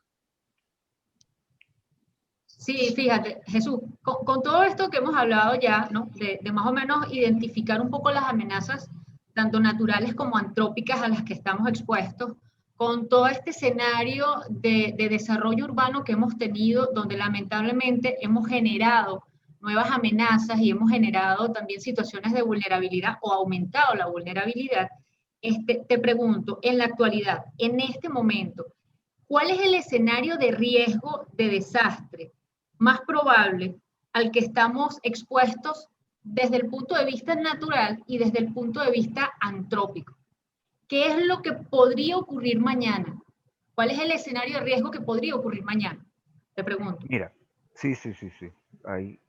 Sí, fíjate, Jesús, con todo esto que hemos hablado ya, ¿no? De más o menos identificar un poco las amenazas, tanto naturales como antrópicas a las que estamos expuestos, con todo este escenario de desarrollo urbano que hemos tenido, donde lamentablemente hemos generado nuevas amenazas y hemos generado también situaciones de vulnerabilidad o aumentado la vulnerabilidad, te pregunto, en la actualidad, en este momento, ¿cuál es el escenario de riesgo de desastre más probable al que estamos expuestos desde el punto de vista natural y desde el punto de vista antrópico? ¿Qué es lo que podría ocurrir mañana? ¿Cuál es el escenario de riesgo que podría ocurrir mañana? Te pregunto. Mira, sí, sí, sí, sí. Ahí.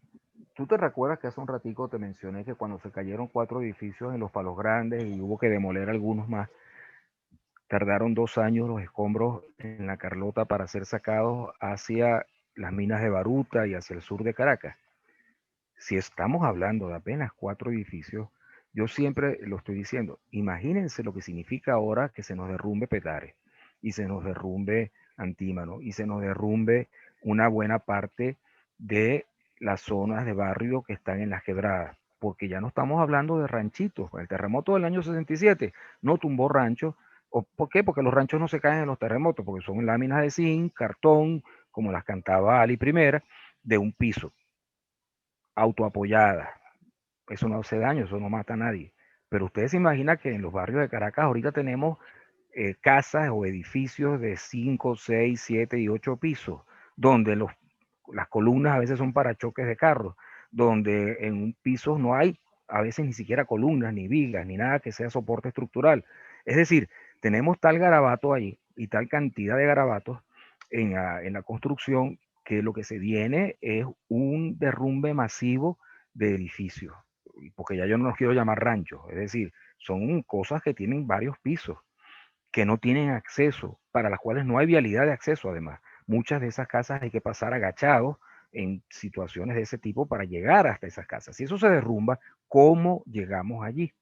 ¿Tú te recuerdas que hace un ratico te mencioné que cuando se cayeron 4 edificios en Los Palos Grandes y hubo que demoler algunos más, tardaron 2 años los escombros en la Carlota para ser sacados hacia las minas de Baruta y hacia el sur de Caracas? Si estamos hablando de apenas 4 edificios, yo siempre lo estoy diciendo, imagínense lo que significa ahora que se nos derrumbe Petare y se nos derrumbe Antímano y se nos derrumbe una buena parte de las zonas de barrio que están en las quebradas, porque ya no estamos hablando de ranchitos. El terremoto del año 67 no tumbó ranchos. ¿Por qué? Porque los ranchos no se caen en los terremotos, porque son láminas de zinc, cartón, como las cantaba Ali Primera, de un piso, autoapoyada. Eso no hace daño, eso no mata a nadie. Pero ustedes se imaginan que en los barrios de Caracas ahorita tenemos casas o edificios de 5, 6, 7 y 8 pisos, donde las columnas a veces son parachoques de carros, donde en un piso no hay a veces ni siquiera columnas, ni vigas, ni nada que sea soporte estructural. Es decir, tenemos tal garabato ahí y tal cantidad de garabatos en la construcción, que lo que se viene es un derrumbe masivo de edificios, porque ya yo no los quiero llamar ranchos, es decir, son cosas que tienen varios pisos, que no tienen acceso, para las cuales no hay vialidad de acceso además. Muchas de esas casas hay que pasar agachados en situaciones de ese tipo para llegar hasta esas casas. Si eso se derrumba, ¿cómo llegamos allí?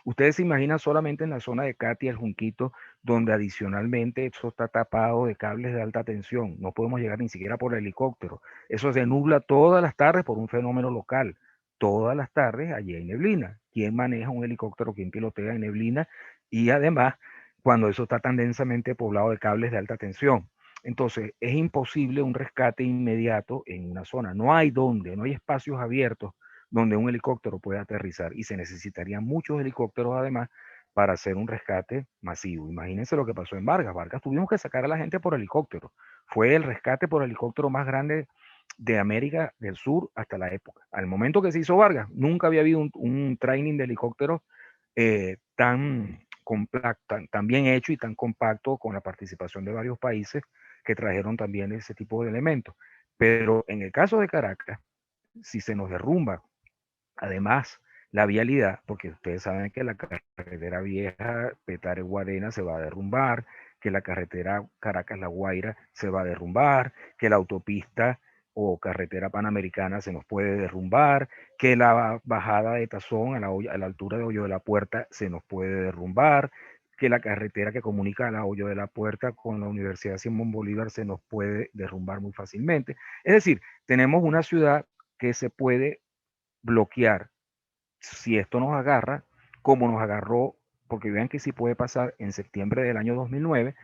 Ustedes se imaginan solamente en la zona de Katia, el Junquito, donde adicionalmente eso está tapado de cables de alta tensión. No podemos llegar ni siquiera por helicóptero. Eso se nubla todas las tardes por un fenómeno local. Todas las tardes allí hay neblina. ¿Quién maneja un helicóptero? ¿Quién pilotea en neblina? Y además, cuando eso está tan densamente poblado de cables de alta tensión. Entonces, es imposible un rescate inmediato en una zona. No hay donde, no hay espacios abiertos donde un helicóptero pueda aterrizar y se necesitarían muchos helicópteros además para hacer un rescate masivo. Imagínense lo que pasó en Vargas. Vargas tuvimos que sacar a la gente por helicóptero. Fue el rescate por helicóptero más grande de América del Sur hasta la época. Al momento que se hizo Vargas, nunca había habido un training de helicópteros tan tan bien hecho y tan compacto, con la participación de varios países que trajeron también ese tipo de elementos. Pero en el caso de Caracas, si se nos derrumba, además, la vialidad, porque ustedes saben que la carretera vieja Petare-Guarena se va a derrumbar, que la carretera Caracas-La Guaira se va a derrumbar, que la autopista o carretera panamericana se nos puede derrumbar, que la bajada de Tazón a la altura de Hoyo de la Puerta se nos puede derrumbar, que la carretera que comunica a la Hoyo de la Puerta con la Universidad Simón Bolívar se nos puede derrumbar muy fácilmente. Es decir, tenemos una ciudad que se puede bloquear si esto nos agarra, como nos agarró, porque vean que sí puede pasar en septiembre del año 2009,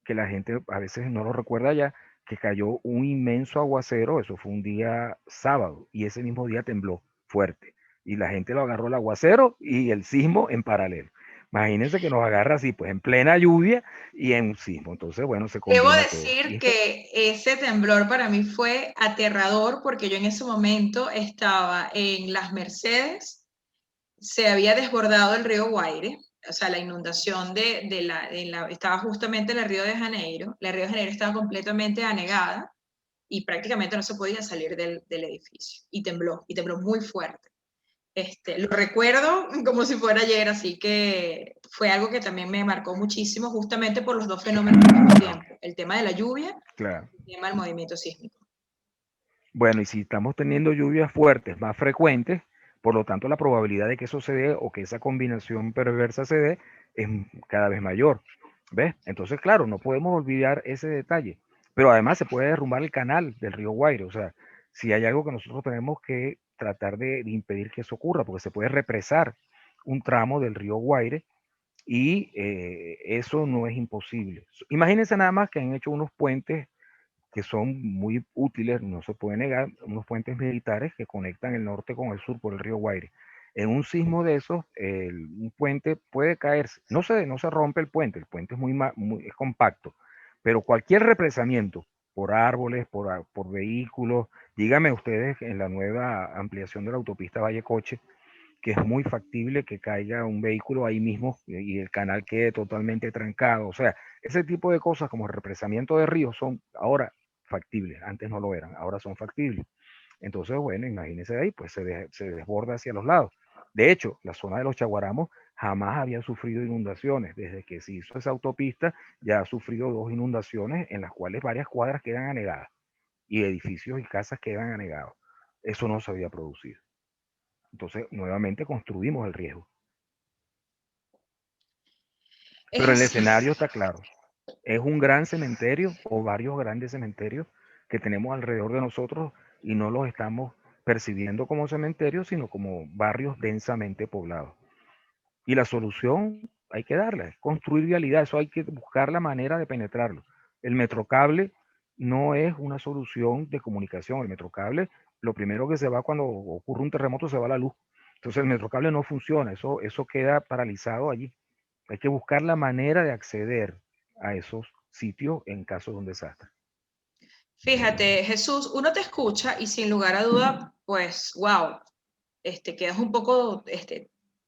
que la gente a veces no lo recuerda ya, que cayó un inmenso aguacero, eso fue un día sábado, y ese mismo día tembló fuerte, y la gente lo agarró el aguacero y el sismo en paralelo. Imagínense que nos agarra así, pues en plena lluvia y en un sismo. Entonces, bueno, se Debo combina todo. decir que ese temblor para mí fue aterrador porque yo en ese momento estaba en Las Mercedes, se había desbordado el río Guaire, o sea, la inundación estaba justamente en el Río de Janeiro. La Río de Janeiro estaba completamente anegada y prácticamente no se podía salir del edificio. Y tembló muy fuerte. Lo recuerdo como si fuera ayer, así que fue algo que también me marcó muchísimo, justamente por los dos fenómenos al mismo tiempo, el tema de la lluvia Claro. y el tema del movimiento sísmico. Bueno, y si estamos teniendo lluvias fuertes más frecuentes, por lo tanto la probabilidad de que eso se dé o que esa combinación perversa se dé es cada vez mayor. ¿Ves? Entonces, claro, no podemos olvidar ese detalle. Pero además se puede derrumbar el canal del río Guaire. O sea, si hay algo que nosotros tenemos que tratar de impedir que eso ocurra, porque se puede represar un tramo del río Guaire y eso no es imposible. Imagínense nada más que han hecho unos puentes que son muy útiles, no se puede negar, unos puentes militares que conectan el norte con el sur por el río Guaire. En un sismo de esos, un puente puede caerse. No se rompe el puente es es compacto, pero cualquier represamiento por árboles, por vehículos, díganme ustedes en la nueva ampliación de la autopista Valle Coche, que es muy factible que caiga un vehículo ahí mismo y el canal quede totalmente trancado. O sea, ese tipo de cosas como el represamiento de ríos son ahora factibles. Antes no lo eran, ahora son factibles. Entonces, bueno, imagínense ahí, pues se desborda hacia los lados. De hecho, la zona de los Chaguaramos jamás había sufrido inundaciones. Desde que se hizo esa autopista, ya ha sufrido 2 inundaciones en las cuales varias cuadras quedan anegadas y edificios y casas quedan anegados. Eso no se había producido. Entonces, nuevamente construimos el riesgo. Pero el escenario está claro. Es un gran cementerio o varios grandes cementerios que tenemos alrededor de nosotros y no los estamos percibiendo como cementerios, sino como barrios densamente poblados. Y la solución hay que darla, es construir vialidad, eso hay que buscar la manera de penetrarlo. El metrocable no es una solución de comunicación, el metrocable, lo primero que se va cuando ocurre un terremoto, se va la luz. Entonces el metrocable no funciona, eso queda paralizado allí. Hay que buscar la manera de acceder a esos sitios en caso de un desastre. Fíjate, Jesús, uno te escucha y sin lugar a duda, pues, wow, quedas un poco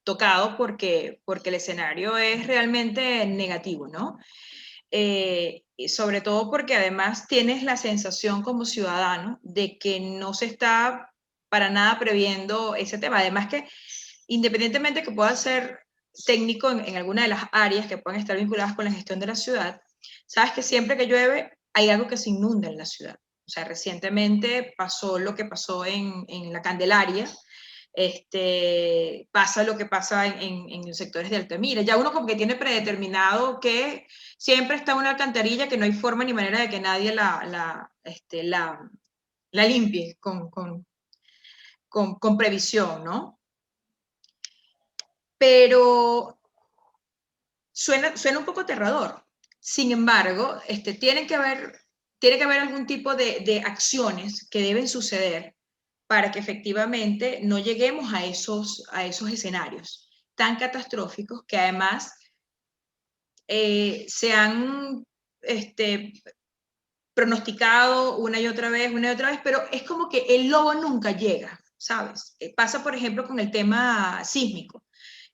tocado porque el escenario es realmente negativo, ¿no? Y sobre todo porque además tienes la sensación como ciudadano de que no se está para nada previendo ese tema. Además que independientemente que pueda ser técnico en alguna de las áreas que puedan estar vinculadas con la gestión de la ciudad, sabes que siempre que llueve hay algo que se inunda en la ciudad. O sea, recientemente pasó lo que pasó en la Candelaria, pasa lo que pasa en los sectores de Altamira. Ya uno como que tiene predeterminado que siempre está una alcantarilla que no hay forma ni manera de que nadie la limpie con previsión, ¿no? Pero suena un poco aterrador. Sin embargo, tiene que haber algún tipo de acciones que deben suceder para que efectivamente no lleguemos a esos escenarios tan catastróficos que además se han pronosticado una y otra vez, pero es como que el lobo nunca llega, ¿sabes? Pasa, por ejemplo, con el tema sísmico.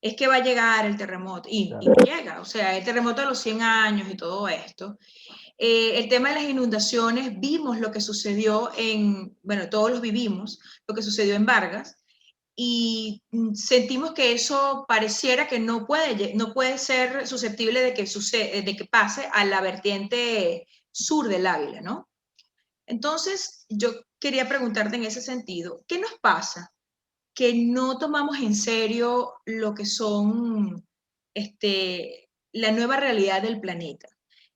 Es que va a llegar el terremoto y no llega, o sea, el terremoto de los 100 años y todo esto. El tema de las inundaciones, vimos lo que sucedió bueno, todos los vivimos, lo que sucedió en Vargas, y sentimos que eso pareciera que no puede ser susceptible de que pase a la vertiente sur del Ávila, ¿no? Entonces, yo quería preguntarte en ese sentido, ¿qué nos pasa? Que no tomamos en serio lo que son la nueva realidad del planeta.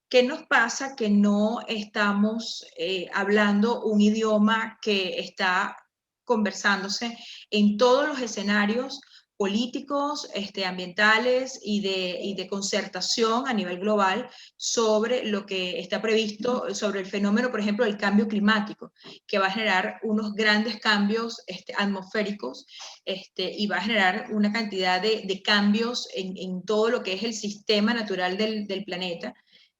¿Qué nos pasa? Que no estamos hablando un idioma que está conversándose en todos los escenarios políticos, ambientales y de concertación a nivel global sobre lo que está previsto, sobre el fenómeno, por ejemplo, del cambio climático, que va a generar unos grandes cambios atmosféricos y va a generar una cantidad de cambios en todo lo que es el sistema natural del planeta,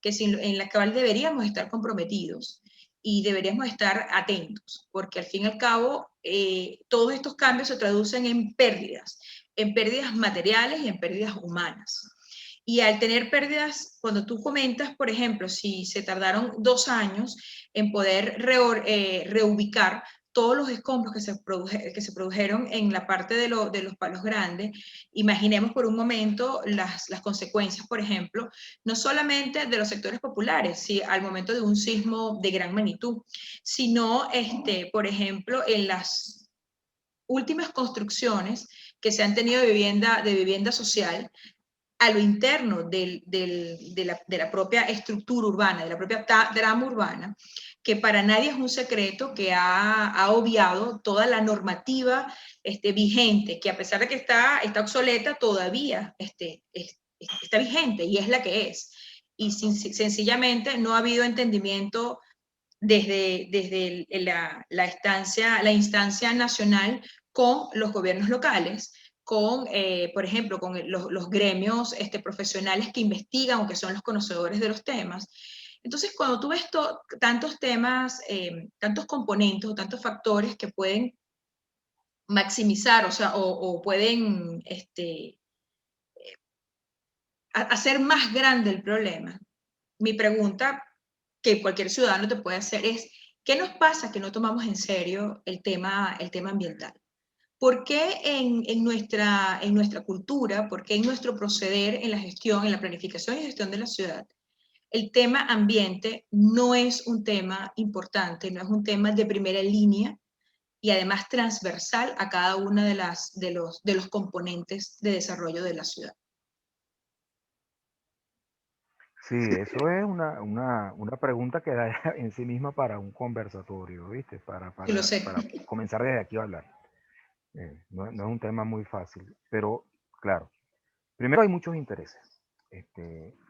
en la cual deberíamos estar comprometidos y deberíamos estar atentos, porque al fin y al cabo todos estos cambios se traducen en pérdidas materiales y en pérdidas humanas. Y al tener pérdidas, cuando tú comentas, por ejemplo, si se tardaron 2 años en poder reubicar todos los escombros que se produjeron en la parte de los palos grandes, imaginemos por un momento las consecuencias, por ejemplo, no solamente de los sectores populares, ¿sí? Al momento de un sismo de gran magnitud, sino, por ejemplo, en las últimas construcciones que se han tenido de vivienda social a lo interno de la propia estructura urbana, de la propia trama urbana, que para nadie es un secreto que ha obviado toda la normativa vigente, que a pesar de que está obsoleta, todavía está vigente y es la que es. Y sencillamente no ha habido entendimiento desde la instancia nacional con los gobiernos locales, con, por ejemplo, con los gremios profesionales que investigan o que son los conocedores de los temas. Entonces, cuando tú ves tantos temas, tantos componentes o tantos factores que pueden maximizar, o pueden hacer más grande el problema, mi pregunta que cualquier ciudadano te puede hacer es, ¿qué nos pasa que no tomamos en serio el tema ambiental? ¿Por qué en nuestra cultura, por qué en nuestro proceder en la gestión, en la planificación y gestión de la ciudad, el tema ambiente no es un tema importante, no es un tema de primera línea y además transversal a cada una de los componentes de desarrollo de la ciudad? Sí, eso es una pregunta que da en sí misma para un conversatorio, ¿viste? Para Yo lo sé. comenzar desde aquí a hablar. No es un tema muy fácil, pero claro, primero hay muchos intereses.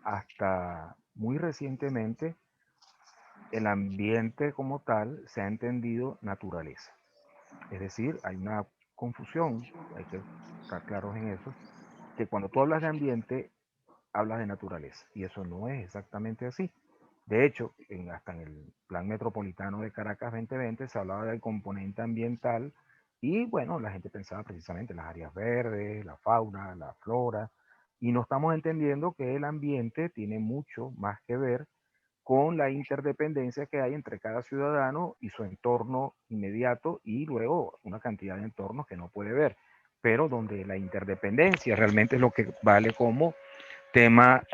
Hasta muy recientemente el ambiente como tal se ha entendido naturaleza. Es decir, hay una confusión, hay que estar claros en eso, que cuando tú hablas de ambiente, hablas de naturaleza, y eso no es exactamente así. De hecho, hasta en el Plan Metropolitano de Caracas 2020 se hablaba del componente ambiental y bueno, la gente pensaba precisamente en las áreas verdes, la fauna, la flora, y no estamos entendiendo que el ambiente tiene mucho más que ver con la interdependencia que hay entre cada ciudadano y su entorno inmediato y luego una cantidad de entornos que no puede ver, pero donde la interdependencia realmente es lo que vale como tema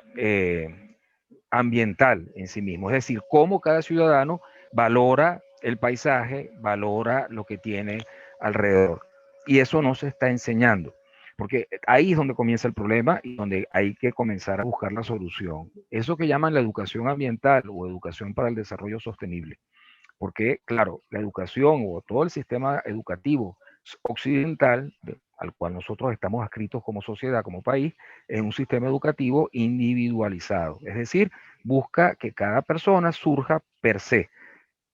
ambiental en sí mismo, es decir, cómo cada ciudadano valora el paisaje, valora lo que tiene alrededor. Y eso no se está enseñando, porque ahí es donde comienza el problema y donde hay que comenzar a buscar la solución. Eso que llaman la educación ambiental o educación para el desarrollo sostenible. Porque, claro, la educación o todo el sistema educativo occidental, al cual nosotros estamos adscritos como sociedad, como país, es un sistema educativo individualizado. Es decir, busca que cada persona surja per se,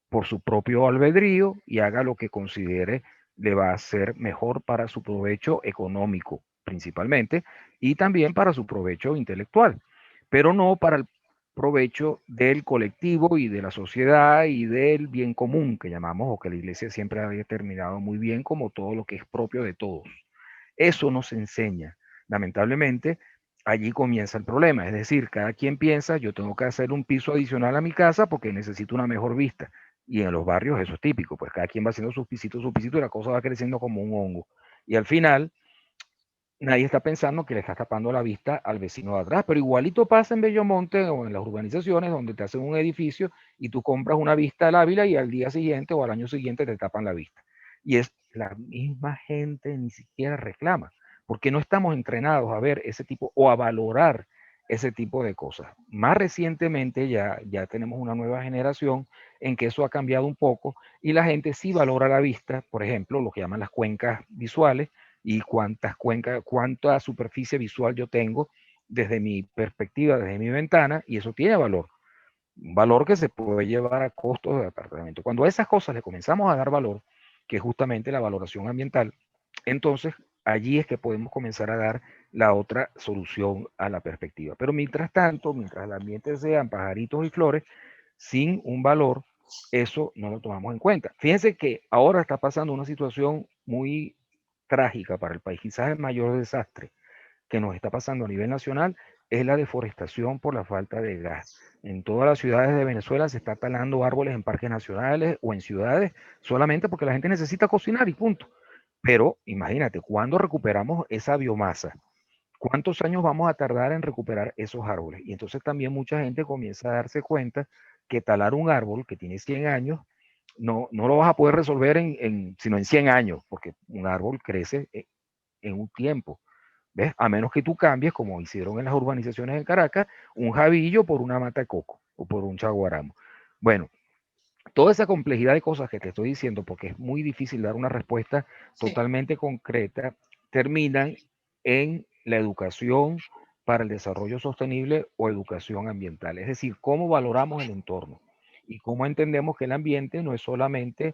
por su propio albedrío y haga lo que considere le va a ser mejor para su provecho económico, principalmente, y también para su provecho intelectual, pero no para el provecho del colectivo y de la sociedad y del bien común que llamamos, o que la iglesia siempre ha determinado muy bien como todo lo que es propio de todos. Eso no se enseña. Lamentablemente, allí comienza el problema. Es decir, cada quien piensa, yo tengo que hacer un piso adicional a mi casa porque necesito una mejor vista. Y en los barrios eso es típico, pues cada quien va haciendo sus pisitos, y la cosa va creciendo como un hongo. Y al final, nadie está pensando que le está tapando la vista al vecino de atrás, pero igualito pasa en Bellomonte o en las urbanizaciones donde te hacen un edificio y tú compras una vista al Ávila y al día siguiente o al año siguiente te tapan la vista. Y es la misma gente ni siquiera reclama, porque no estamos entrenados a ver ese tipo o a valorar ese tipo de cosas. Más recientemente ya tenemos una nueva generación en que eso ha cambiado un poco y la gente sí valora la vista, por ejemplo, lo que llaman las cuencas visuales, y cuántas cuencas, cuánta superficie visual yo tengo desde mi perspectiva, desde mi ventana, y eso tiene valor. Un valor que se puede llevar a costos de apartamento. Cuando a esas cosas le comenzamos a dar valor, que es justamente la valoración ambiental, entonces allí es que podemos comenzar a dar la otra solución a la perspectiva. Pero mientras tanto, mientras el ambiente sean pajaritos y flores, sin un valor, eso no lo tomamos en cuenta. Fíjense que ahora está pasando una situación muy trágica para el país, quizás el mayor desastre que nos está pasando a nivel nacional es la deforestación por la falta de gas. En todas las ciudades de Venezuela se está talando árboles en parques nacionales o en ciudades solamente porque la gente necesita cocinar y punto. Pero imagínate, ¿cuándo recuperamos esa biomasa? ¿Cuántos años vamos a tardar en recuperar esos árboles? Y entonces también mucha gente comienza a darse cuenta que talar un árbol que tiene 100 años no lo vas a poder resolver sino en 100 años, porque un árbol crece en un tiempo. ¿Ves? A menos que tú cambies, como hicieron en las urbanizaciones de Caracas, un jabillo por una mata de coco o por un chaguaramo. Bueno, toda esa complejidad de cosas que te estoy diciendo, porque es muy difícil dar una respuesta totalmente concreta, terminan en la educación para el desarrollo sostenible o educación ambiental. Es decir, cómo valoramos el entorno y cómo entendemos que el ambiente no es solamente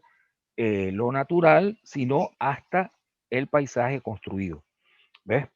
lo natural, sino hasta el paisaje construido. ¿Ves?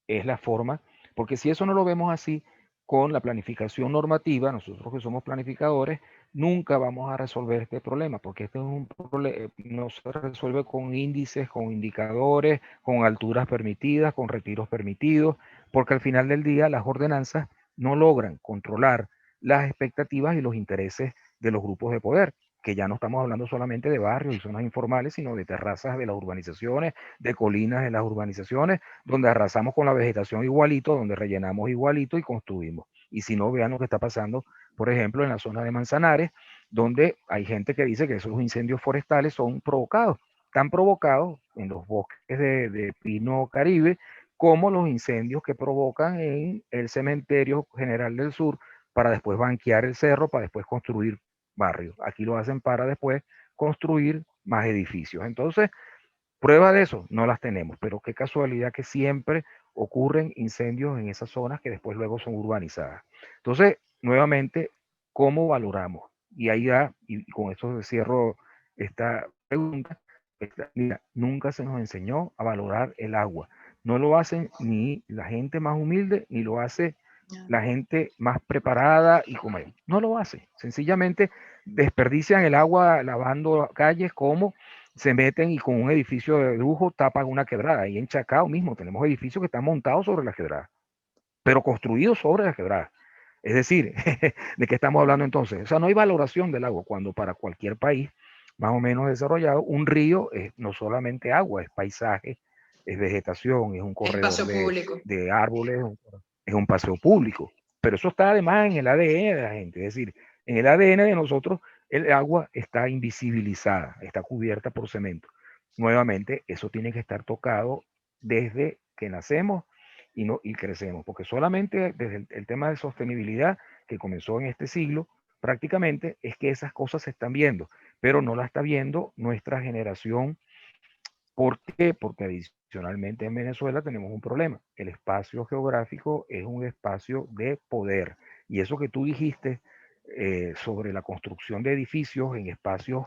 Es la forma, porque si eso no lo vemos así, con la planificación normativa, nosotros que somos planificadores, nunca vamos a resolver este problema, porque este es un problema, no se resuelve con índices, con indicadores, con alturas permitidas, con retiros permitidos, porque al final del día las ordenanzas no logran controlar las expectativas y los intereses de los grupos de poder, que ya no estamos hablando solamente de barrios y zonas informales, sino de terrazas de las urbanizaciones, de colinas de las urbanizaciones, donde arrasamos con la vegetación igualito, donde rellenamos igualito y construimos. Y si no, vean lo que está pasando, por ejemplo, en la zona de Manzanares, donde hay gente que dice que esos incendios forestales son provocados, tan provocados en los bosques de pino caribe, como los incendios que provocan en el cementerio general del sur, para después banquear el cerro, para después construir barrios. Aquí lo hacen para después construir más edificios. Entonces, prueba de eso no las tenemos, pero qué casualidad que siempre ocurren incendios en esas zonas que después luego son urbanizadas. Entonces, nuevamente, ¿cómo valoramos? Y ahí ya, y con esto cierro esta pregunta, mira, nunca se nos enseñó a valorar el agua. No lo hacen ni la gente más humilde, ni lo hace la gente más preparada y como ellos. No lo hace. Sencillamente desperdician el agua lavando calles como se meten y con un edificio de lujo tapan una quebrada. Y en Chacao mismo tenemos edificios que están montados sobre la quebrada, pero construidos sobre la quebrada. Es decir, ¿de qué estamos hablando entonces? O sea, no hay valoración del agua, cuando para cualquier país más o menos desarrollado, un río es no solamente agua, es paisaje, es vegetación, es un corredor de árboles, es un paseo público. Pero eso está además en el ADN de la gente. Es decir, en el ADN de nosotros el agua está invisibilizada, está cubierta por cemento. nuevamente, eso tiene que estar tocado desde que nacemos y crecemos, porque solamente desde el tema de sostenibilidad que comenzó en este siglo, prácticamente es que esas cosas se están viendo, pero no la está viendo nuestra generación. ¿Por qué? Porque adicionalmente en Venezuela tenemos un problema. El espacio geográfico es un espacio de poder. Y eso que tú dijiste sobre la construcción de edificios en espacios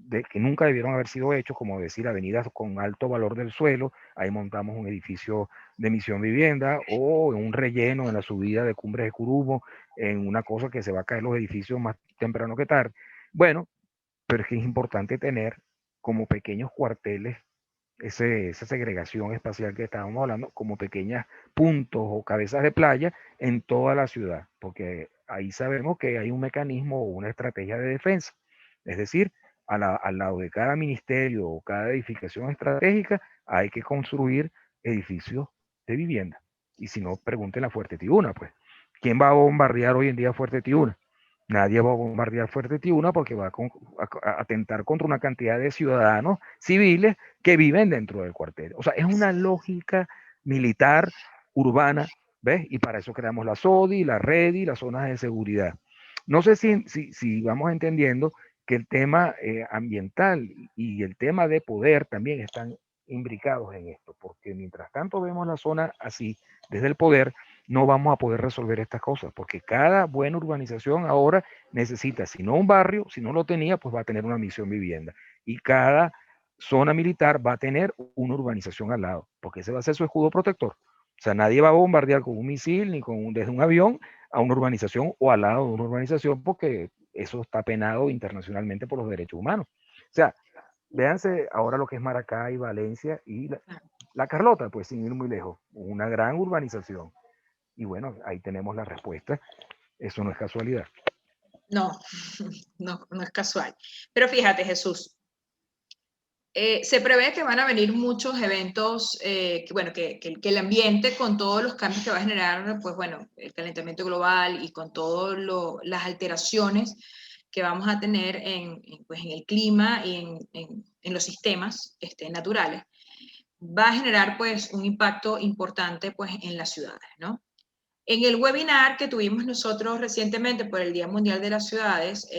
que nunca debieron haber sido hechos, como decir avenidas con alto valor del suelo, ahí montamos un edificio de misión vivienda, o en un relleno en la subida de Cumbres de Curumo, en una cosa que se va a caer los edificios más temprano que tarde. Bueno, pero es que es importante tener como pequeños cuarteles esa segregación espacial que estábamos hablando, como pequeños puntos o cabezas de playa en toda la ciudad, porque ahí sabemos que hay un mecanismo o una estrategia de defensa. Es decir, al lado de cada ministerio o cada edificación estratégica hay que construir edificios de vivienda. Y si no, pregunten a Fuerte Tiuna, pues. ¿Quién va a bombardear hoy en día Fuerte Tiuna? Nadie va a bombardear Fuerte Tiuna porque va a atentar contra una cantidad de ciudadanos civiles que viven dentro del cuartel. O sea, es una lógica militar urbana, ¿ves? Y para eso creamos la SODI, la REDI, las zonas de seguridad. No sé si vamos entendiendo que el tema ambiental y el tema de poder también están imbricados en esto, porque mientras tanto vemos la zona así, desde el poder, no vamos a poder resolver estas cosas, porque cada buena urbanización ahora necesita, si no un barrio, si no lo tenía, pues va a tener una misión vivienda. Y cada zona militar va a tener una urbanización al lado, porque ese va a ser su escudo protector. O sea, nadie va a bombardear con un misil ni desde un avión a una urbanización o al lado de una urbanización, porque eso está penado internacionalmente por los derechos humanos. O sea, véanse ahora lo que es Maracay, Valencia y la Carlota, pues sin ir muy lejos, una gran urbanización. Y bueno, ahí tenemos la respuesta. Eso no es casualidad. No, no es casual. Pero fíjate, Jesús, se prevé que van a venir muchos eventos, que el ambiente con todos los cambios que va a generar, pues bueno, el calentamiento global y con todas las alteraciones que vamos a tener pues, en el clima y en los sistemas naturales, va a generar pues un impacto importante pues en las ciudades, ¿no? En el webinar que tuvimos nosotros recientemente por el Día Mundial de las Ciudades,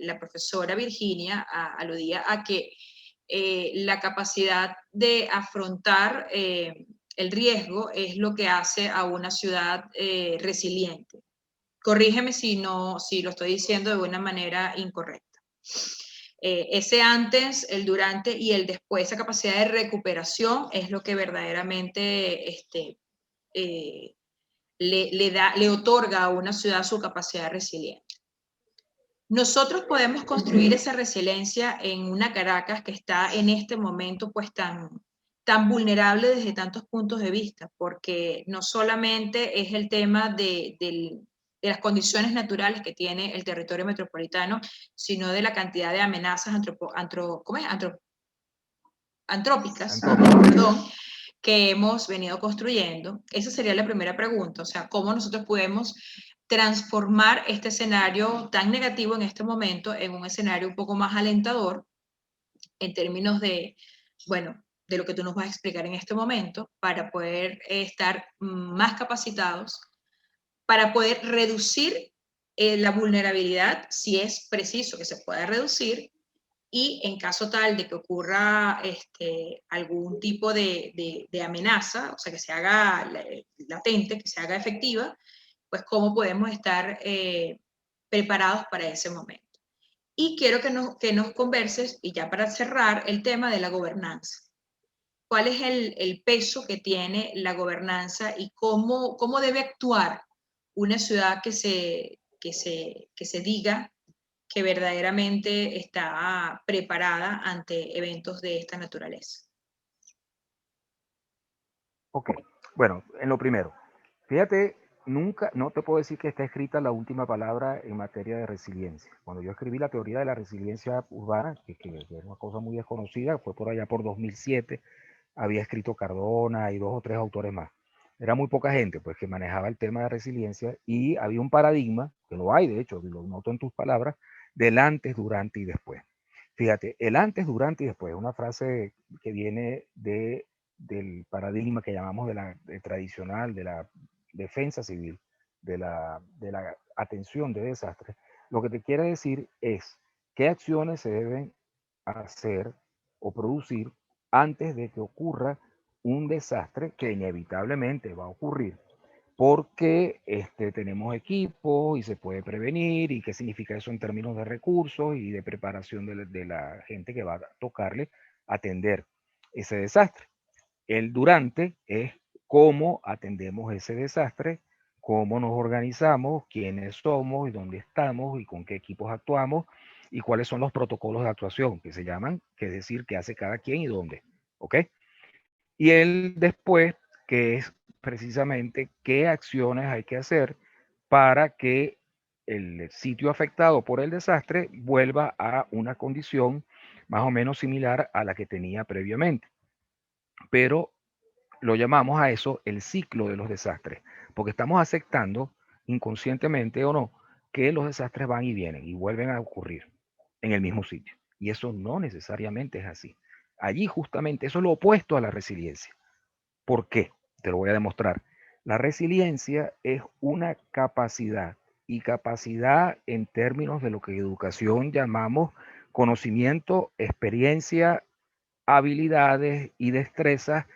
la profesora Virginia aludía a que la capacidad de afrontar el riesgo es lo que hace a una ciudad resiliente. Corrígeme si lo estoy diciendo de una manera incorrecta. Ese antes, el durante y el después, esa capacidad de recuperación es lo que verdaderamente le otorga a una ciudad su capacidad resiliente. Nosotros podemos construir esa resiliencia en una Caracas que está en este momento pues tan vulnerable desde tantos puntos de vista, porque no solamente es el tema de las condiciones naturales que tiene el territorio metropolitano, sino de la cantidad de amenazas antrópicas, perdón, que hemos venido construyendo. Esa sería la primera pregunta, o sea, ¿cómo nosotros podemos transformar este escenario tan negativo en este momento en un escenario un poco más alentador en términos de, bueno, de lo que tú nos vas a explicar en este momento, para poder estar más capacitados, para poder reducir la vulnerabilidad, si es preciso que se pueda reducir, y en caso tal de que ocurra algún tipo de amenaza, o sea, que se haga latente, que se haga efectiva, pues cómo podemos estar preparados para ese momento. Y quiero que nos converses, y ya para cerrar, el tema de la gobernanza. ¿Cuál es el peso que tiene la gobernanza y cómo debe actuar una ciudad que se diga que verdaderamente está preparada ante eventos de esta naturaleza? Ok, bueno, en lo primero, fíjate, nunca, no te puedo decir que está escrita la última palabra en materia de resiliencia. Cuando yo escribí la teoría de la resiliencia urbana, que es una cosa muy desconocida, fue por allá por 2007, había escrito Cardona y 2 o 3 autores más. Era muy poca gente pues que manejaba el tema de resiliencia y había un paradigma, que lo hay de hecho, lo noto en tus palabras, del antes, durante y después. Fíjate, el antes, durante y después, una frase que viene del paradigma que llamamos de tradicional, de la defensa civil, de la atención de desastres. Lo que te quiere decir es qué acciones se deben hacer o producir antes de que ocurra un desastre que inevitablemente va a ocurrir, porque tenemos equipos y se puede prevenir, y qué significa eso en términos de recursos y de preparación de la gente que va a tocarle atender ese desastre. El durante es cómo atendemos ese desastre, cómo nos organizamos, quiénes somos y dónde estamos y con qué equipos actuamos y cuáles son los protocolos de actuación que se llaman, que es decir, qué hace cada quien y dónde. ¿Ok? Y el después, que es precisamente qué acciones hay que hacer para que el sitio afectado por el desastre vuelva a una condición más o menos similar a la que tenía previamente. Pero lo llamamos a eso el ciclo de los desastres, porque estamos aceptando, inconscientemente o no, que los desastres van y vienen y vuelven a ocurrir en el mismo sitio. Y eso no necesariamente es así. Allí justamente eso es lo opuesto a la resiliencia. ¿Por qué? Te lo voy a demostrar. La resiliencia es una capacidad, y capacidad en términos de lo que en educación llamamos conocimiento, experiencia, habilidades y destrezas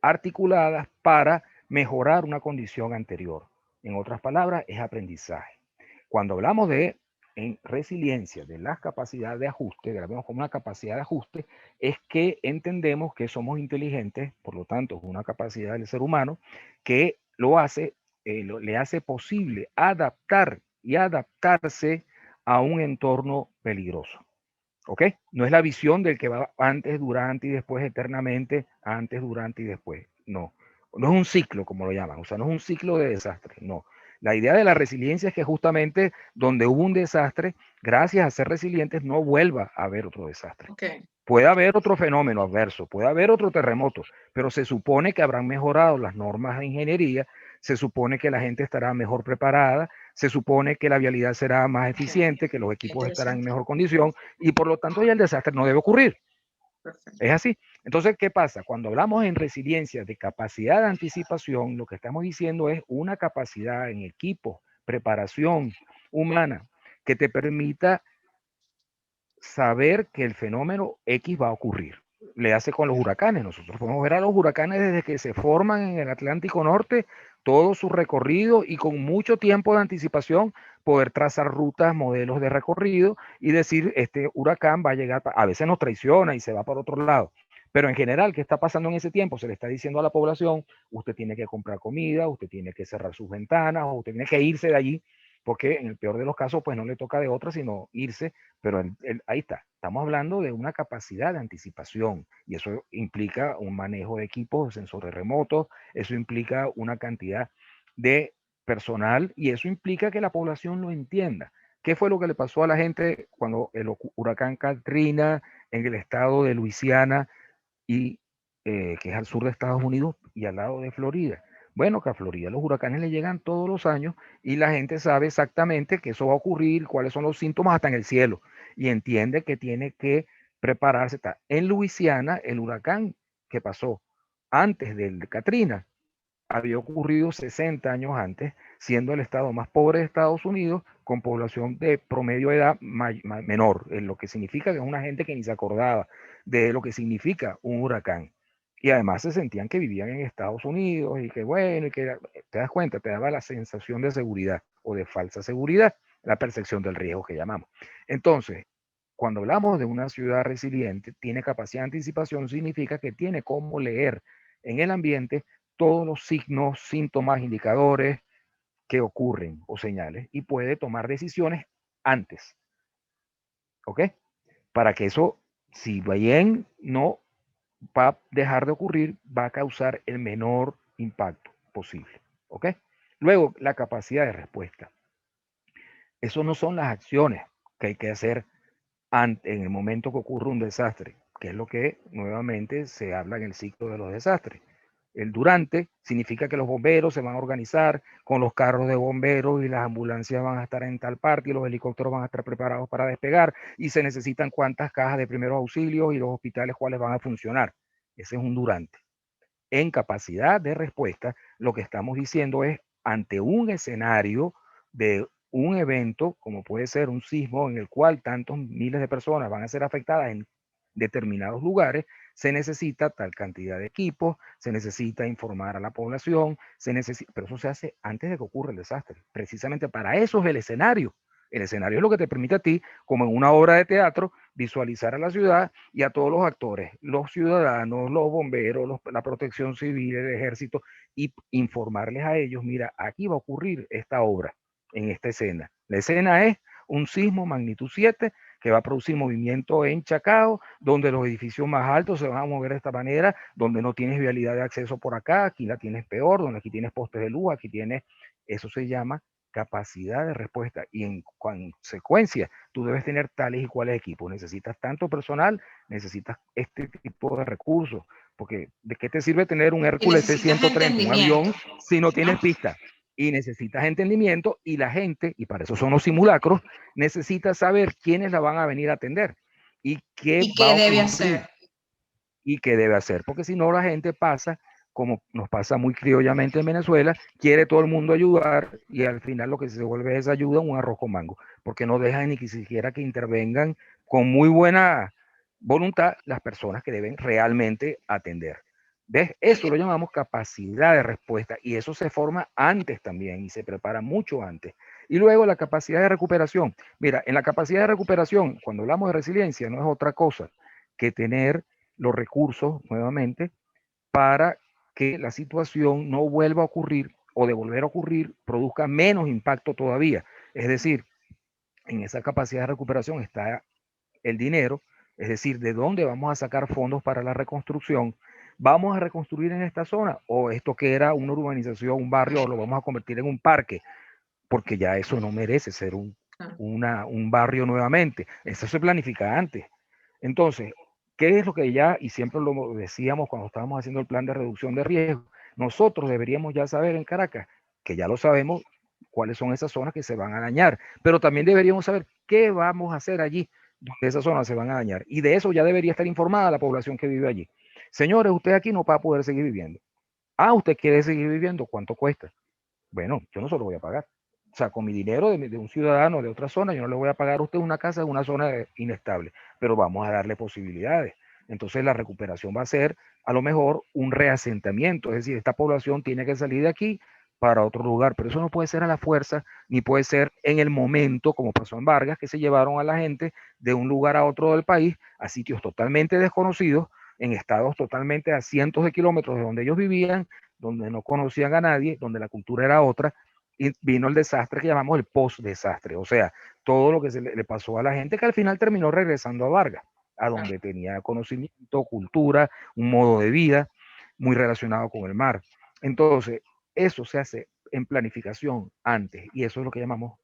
articuladas para mejorar una condición anterior. En otras palabras, es aprendizaje. Cuando hablamos de en resiliencia, de las capacidades de ajuste, de la vemos como una capacidad de ajuste, es que entendemos que somos inteligentes, por lo tanto, es una capacidad del ser humano que lo hace, le hace posible adaptar y adaptarse a un entorno peligroso. ¿Ok? No es la visión del que va antes, durante y después eternamente, antes, durante y después. No. No es un ciclo, como lo llaman. O sea, no es un ciclo de desastre. No. La idea de la resiliencia es que justamente donde hubo un desastre, gracias a ser resilientes, no vuelva a haber otro desastre. Okay. Puede haber otro fenómeno adverso, puede haber otro terremoto, pero se supone que habrán mejorado las normas de ingeniería, se supone que la gente estará mejor preparada, se supone que la vialidad será más eficiente, que los equipos estarán en mejor condición y por lo tanto ya el desastre no debe ocurrir. Perfecto. Es así. Entonces, ¿qué pasa? Cuando hablamos en resiliencia de capacidad de anticipación, lo que estamos diciendo es una capacidad en equipo, preparación humana, que te permita saber que el fenómeno X va a ocurrir. Le hace con los huracanes. Nosotros podemos ver a los huracanes desde que se forman en el Atlántico Norte, todo su recorrido y con mucho tiempo de anticipación poder trazar rutas, modelos de recorrido y decir, este huracán va a llegar, a veces nos traiciona y se va para otro lado. Pero en general, ¿qué está pasando en ese tiempo? Se le está diciendo a la población, usted tiene que comprar comida, usted tiene que cerrar sus ventanas, usted tiene que irse de allí, porque en el peor de los casos, pues no le toca de otra, sino irse, pero ahí está. Estamos hablando de una capacidad de anticipación y eso implica un manejo de equipos, sensores remotos, eso implica una cantidad de personal y eso implica que la población lo entienda. ¿Qué fue lo que le pasó a la gente cuando el huracán Katrina en el estado de Luisiana, y que es al sur de Estados Unidos y al lado de Florida? Bueno, que a Florida los huracanes le llegan todos los años y la gente sabe exactamente que eso va a ocurrir, cuáles son los síntomas hasta en el cielo y entiende que tiene que prepararse. En Luisiana, el huracán que pasó antes del Katrina había ocurrido 60 años antes, siendo el estado más pobre de Estados Unidos, con población de promedio de edad menor, lo que significa que es una gente que ni se acordaba de lo que significa un huracán. Y además se sentían que vivían en Estados Unidos y que bueno, y que te das cuenta, te daba la sensación de seguridad o de falsa seguridad, la percepción del riesgo que llamamos. Entonces, cuando hablamos de una ciudad resiliente, tiene capacidad de anticipación, significa que tiene cómo leer en el ambiente todos los signos, síntomas, indicadores que ocurren o señales y puede tomar decisiones antes. ¿Ok? Para que eso, si bien no va a dejar de ocurrir, va a causar el menor impacto posible. ¿Ok? Luego, la capacidad de respuesta. Eso no son las acciones que hay que hacer en el momento que ocurre un desastre, que es lo que nuevamente se habla en el ciclo de los desastres. El durante significa que los bomberos se van a organizar con los carros de bomberos y las ambulancias van a estar en tal parte y los helicópteros van a estar preparados para despegar y se necesitan cuántas cajas de primeros auxilios y los hospitales cuáles van a funcionar. Ese es un durante. En capacidad de respuesta, lo que estamos diciendo es ante un escenario de un evento, como puede ser un sismo en el cual tantos miles de personas van a ser afectadas en determinados lugares, se necesita tal cantidad de equipos, se necesita informar a la población, pero eso se hace antes de que ocurra el desastre. Precisamente para eso es el escenario. El escenario es lo que te permite a ti, como en una obra de teatro, visualizar a la ciudad y a todos los actores, los ciudadanos, los bomberos, la protección civil, el ejército, y informarles a ellos, mira, aquí va a ocurrir esta obra, en esta escena. La escena es un sismo magnitud 7 que va a producir movimiento en Chacao, donde los edificios más altos se van a mover de esta manera, donde no tienes vialidad de acceso por acá, aquí la tienes peor, donde aquí tienes postes de luz, aquí tienes, eso se llama capacidad de respuesta y en consecuencia tú debes tener tales y cuales equipos, necesitas tanto personal, necesitas este tipo de recursos, porque ¿de qué te sirve tener un Hércules C-130, un avión, si no tienes pista? Y necesitas entendimiento y la gente, y para eso son los simulacros, necesita saber quiénes la van a venir a atender y qué va a debe ocurrir hacer. y qué debe hacer, porque si no la gente pasa, como nos pasa muy criollamente en Venezuela, quiere todo el mundo ayudar y al final lo que se vuelve es ayuda un arroz con mango, porque no dejan ni siquiera que intervengan con muy buena voluntad las personas que deben realmente atender. ¿Ves? Eso lo llamamos capacidad de respuesta y eso se forma antes también y se prepara mucho antes. Y luego la capacidad de recuperación. Mira, en la capacidad de recuperación, cuando hablamos de resiliencia, no es otra cosa que tener los recursos nuevamente para que la situación no vuelva a ocurrir o de volver a ocurrir produzca menos impacto todavía. Es decir, en esa capacidad de recuperación está el dinero, es decir, de dónde vamos a sacar fondos para la reconstrucción. ¿Vamos a reconstruir en esta zona o esto que era una urbanización, un barrio, lo vamos a convertir en un parque? Porque ya eso no merece ser un barrio nuevamente. Eso se planifica antes. Entonces, ¿qué es lo que ya, y siempre lo decíamos cuando estábamos haciendo el plan de reducción de riesgo? Nosotros deberíamos ya saber en Caracas, que ya lo sabemos, cuáles son esas zonas que se van a dañar, pero también deberíamos saber qué vamos a hacer allí donde esas zonas se van a dañar. Y de eso ya debería estar informada la población que vive allí. Señores, usted aquí no va a poder seguir viviendo. Ah, usted quiere seguir viviendo, ¿cuánto cuesta? Bueno, yo no se lo voy a pagar. O sea, con mi dinero de un ciudadano de otra zona, yo no le voy a pagar a usted una casa en una zona inestable, pero vamos a darle posibilidades. Entonces la recuperación va a ser a lo mejor un reasentamiento, es decir, esta población tiene que salir de aquí para otro lugar, pero eso no puede ser a la fuerza, ni puede ser en el momento, como pasó en Vargas, que se llevaron a la gente de un lugar a otro del país, a sitios totalmente desconocidos, en estados totalmente a cientos de kilómetros de donde ellos vivían, donde no conocían a nadie, donde la cultura era otra, y vino el desastre que llamamos el post-desastre, o sea, todo lo que se le pasó a la gente que al final terminó regresando a Vargas, a donde tenía conocimiento, cultura, un modo de vida muy relacionado con el mar. Entonces, eso se hace en planificación antes, y eso es lo que llamamos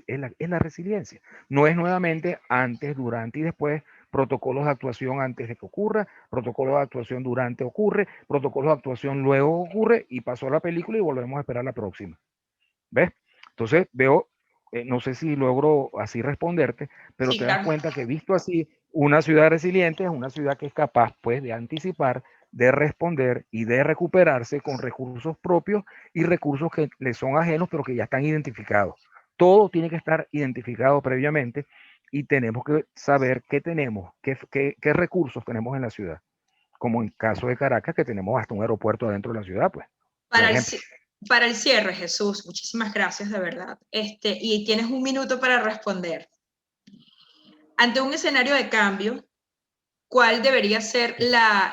es la resiliencia. No es nuevamente antes, durante y después, protocolos de actuación antes de que ocurra, protocolos de actuación durante ocurre, protocolos de actuación luego ocurre y pasó la película y volvemos a esperar la próxima. ¿Ves? Entonces veo, no sé si logro así responderte, pero sí, te das cuenta que visto así, una ciudad resiliente es una ciudad que es capaz pues de anticipar, de responder y de recuperarse con recursos propios y recursos que le son ajenos pero que ya están identificados. Todo tiene que estar identificado previamente y tenemos que saber qué tenemos, qué recursos tenemos en la ciudad. Como en caso de Caracas, que tenemos hasta un aeropuerto adentro de la ciudad, pues. Para el cierre, Jesús, muchísimas gracias de verdad. Y tienes un minuto para responder. Ante un escenario de cambio, ¿cuál debería ser la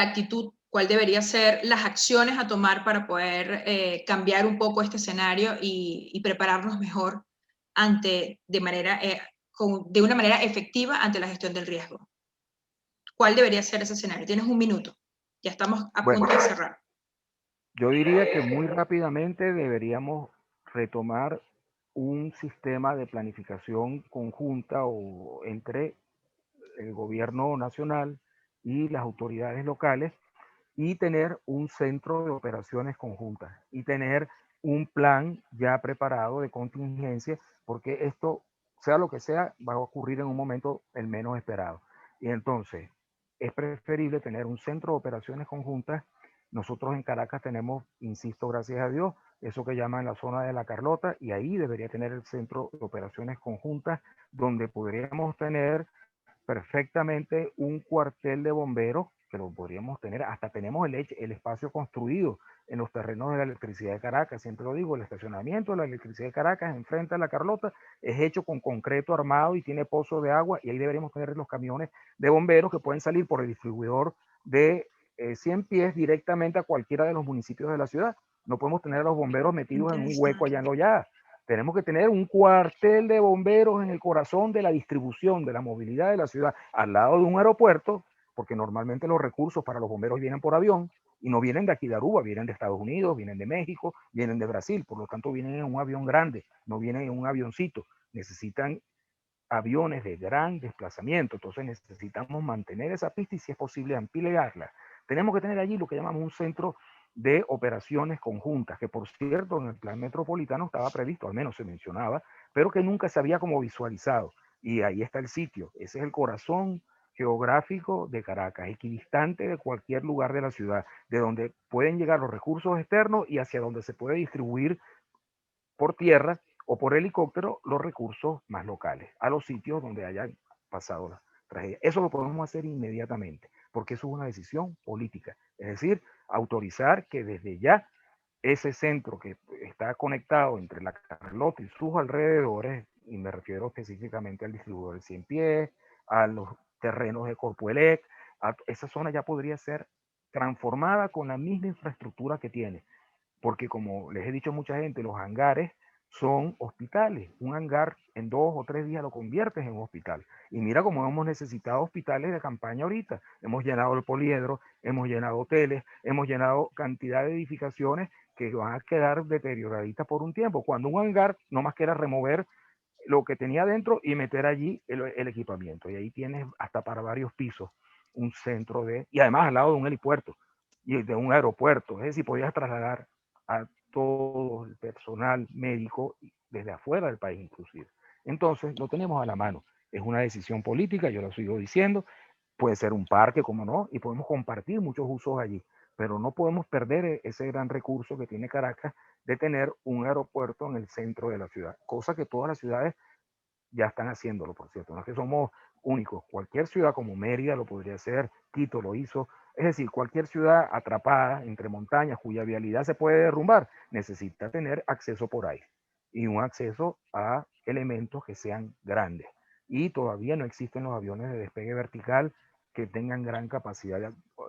actitud, cuál debería ser las acciones a tomar para poder cambiar un poco este escenario y prepararnos mejor de una manera efectiva ante la gestión del riesgo? ¿Cuál debería ser ese escenario? Tienes un minuto. Ya estamos a punto de cerrar. Yo diría que muy rápidamente deberíamos retomar un sistema de planificación conjunta o entre el gobierno nacional y las autoridades locales y tener un centro de operaciones conjuntas y tener un plan ya preparado de contingencia, porque esto, sea lo que sea, va a ocurrir en un momento el menos esperado. Y entonces es preferible tener un centro de operaciones conjuntas. Nosotros en Caracas tenemos, insisto, gracias a Dios, eso que llaman la zona de la Carlota, y ahí debería tener el centro de operaciones conjuntas, donde podríamos tener perfectamente un cuartel de bomberos, que lo podríamos tener, hasta tenemos el espacio construido en los terrenos de la electricidad de Caracas, siempre lo digo, el estacionamiento de la electricidad de Caracas, enfrente a la Carlota, es hecho con concreto armado y tiene pozo de agua, y ahí deberíamos tener los camiones de bomberos que pueden salir por el distribuidor de 100 pies directamente a cualquiera de los municipios de la ciudad. No podemos tener a los bomberos metidos en un hueco allá en Loyada. Tenemos que tener un cuartel de bomberos en el corazón de la distribución, de la movilidad de la ciudad, al lado de un aeropuerto, porque normalmente los recursos para los bomberos vienen por avión y no vienen de aquí de Aruba, vienen de Estados Unidos, vienen de México, vienen de Brasil, por lo tanto vienen en un avión grande, no vienen en un avioncito, necesitan aviones de gran desplazamiento, entonces necesitamos mantener esa pista y si es posible ampliarla. Tenemos que tener allí lo que llamamos un centro de operaciones conjuntas, que por cierto en el plan metropolitano estaba previsto, al menos se mencionaba, pero que nunca se había como visualizado. Y ahí está el sitio, ese es el corazón geográfico de Caracas, equidistante de cualquier lugar de la ciudad, de donde pueden llegar los recursos externos y hacia donde se puede distribuir por tierra o por helicóptero los recursos más locales, a los sitios donde hayan pasado la tragedia. Eso lo podemos hacer inmediatamente, porque eso es una decisión política. Es decir, autorizar que desde ya ese centro que está conectado entre la Carlota y sus alrededores, y me refiero específicamente al distribuidor de 100 pies, a los terrenos de Corpoelec, esa zona ya podría ser transformada con la misma infraestructura que tiene, porque como les he dicho a mucha gente, los hangares son hospitales. Un hangar en 2 o 3 días lo conviertes en un hospital. Y mira cómo hemos necesitado hospitales de campaña ahorita. Hemos llenado el poliedro, hemos llenado hoteles, hemos llenado cantidad de edificaciones que van a quedar deterioraditas por un tiempo. Cuando un hangar no más que era remover lo que tenía dentro y meter allí el equipamiento. Y ahí tienes hasta para varios pisos un centro de... Y además al lado de un helipuerto y de un aeropuerto. Es decir, podías trasladar a todo el personal médico desde afuera del país inclusive. Entonces, lo tenemos a la mano. Es una decisión política, yo lo sigo diciendo, puede ser un parque, como no, y podemos compartir muchos usos allí, pero no podemos perder ese gran recurso que tiene Caracas de tener un aeropuerto en el centro de la ciudad, cosa que todas las ciudades ya están haciéndolo, por cierto, no es que somos únicos, cualquier ciudad como Mérida lo podría hacer, Quito lo hizo, es decir, cualquier ciudad atrapada entre montañas cuya vialidad se puede derrumbar, necesita tener acceso por aire y un acceso a elementos que sean grandes. Y todavía no existen los aviones de despegue vertical que tengan gran capacidad,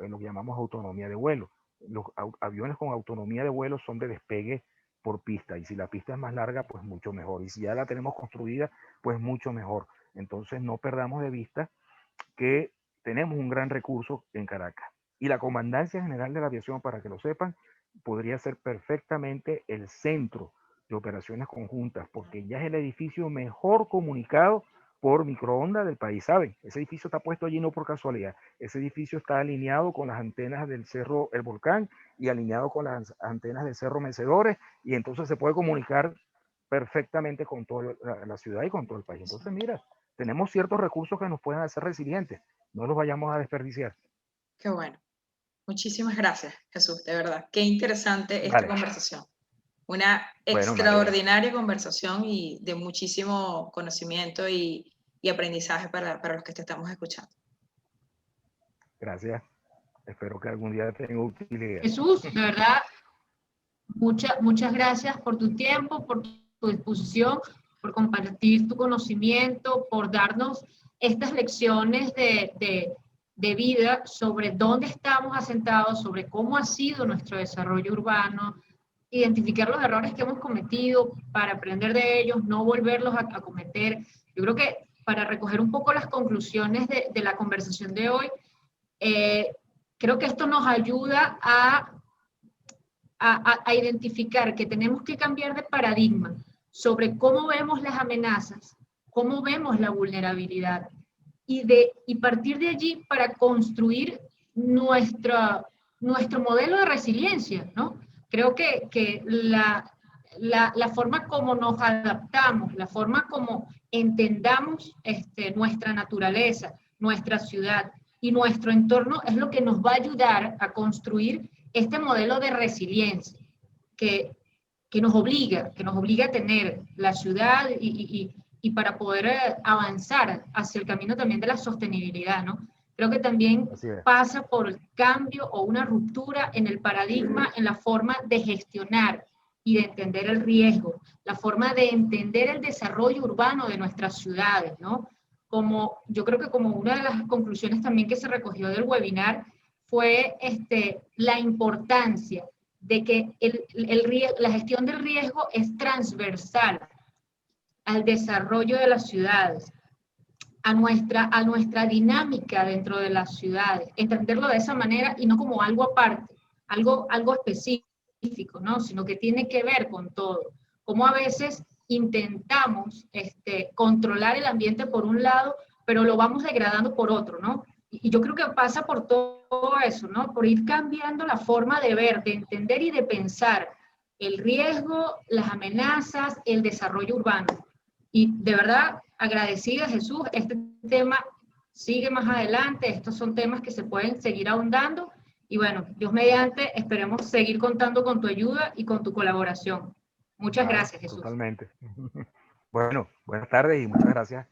en lo que llamamos autonomía de vuelo. Los aviones con autonomía de vuelo son de despegue por pista, y si la pista es más larga, pues mucho mejor, y si ya la tenemos construida, pues mucho mejor. Entonces no perdamos de vista que tenemos un gran recurso en Caracas. Y la Comandancia General de la Aviación, para que lo sepan, podría ser perfectamente el centro de operaciones conjuntas, porque ya es el edificio mejor comunicado por microondas del país, ¿saben? Ese edificio está puesto allí no por casualidad. Ese edificio está alineado con las antenas del Cerro El Volcán y alineado con las antenas del Cerro Mecedores, y entonces se puede comunicar perfectamente con toda la ciudad y con todo el país. Entonces, mira, tenemos ciertos recursos que nos pueden hacer resilientes. No los vayamos a desperdiciar. Qué bueno. Muchísimas gracias, Jesús, de verdad. Qué interesante esta conversación. Una extraordinaria conversación y de muchísimo conocimiento y aprendizaje para los que te estamos escuchando. Gracias. Espero que algún día tenga utilidad. Jesús, de verdad, muchas gracias por tu tiempo, por tu disposición, por compartir tu conocimiento, por darnos estas lecciones de vida sobre dónde estamos asentados, sobre cómo ha sido nuestro desarrollo urbano, identificar los errores que hemos cometido para aprender de ellos, no volverlos a cometer. Yo creo que para recoger un poco las conclusiones de la conversación de hoy, creo que esto nos ayuda a identificar que tenemos que cambiar de paradigma sobre cómo vemos las amenazas, cómo vemos la vulnerabilidad y partir de allí para construir nuestra nuestro modelo de resiliencia, ¿no? Creo que la forma como nos adaptamos, la forma como entendamos nuestra naturaleza, nuestra ciudad y nuestro entorno es lo que nos va a ayudar a construir este modelo de resiliencia que nos obliga a tener la ciudad y para poder avanzar hacia el camino también de la sostenibilidad, ¿no? Creo que también pasa por el cambio o una ruptura en el paradigma, en la forma de gestionar y de entender el riesgo, la forma de entender el desarrollo urbano de nuestras ciudades, ¿no? Como, yo creo que como una de las conclusiones también que se recogió del webinar fue la importancia de que la gestión del riesgo es transversal al desarrollo de las ciudades, a nuestra dinámica dentro de las ciudades, entenderlo de esa manera y no como algo aparte, algo específico, ¿no? Sino que tiene que ver con todo. Como a veces intentamos controlar el ambiente por un lado, pero lo vamos degradando por otro, ¿no? Y yo creo que pasa por todo eso, ¿no? Por ir cambiando la forma de ver, de entender y de pensar el riesgo, las amenazas, el desarrollo urbano. Y de verdad, agradecida, Jesús, este tema sigue más adelante, estos son temas que se pueden seguir ahondando, y bueno, Dios mediante, esperemos seguir contando con tu ayuda y con tu colaboración. Muchas gracias, Jesús. Totalmente. Bueno, buenas tardes y muchas gracias.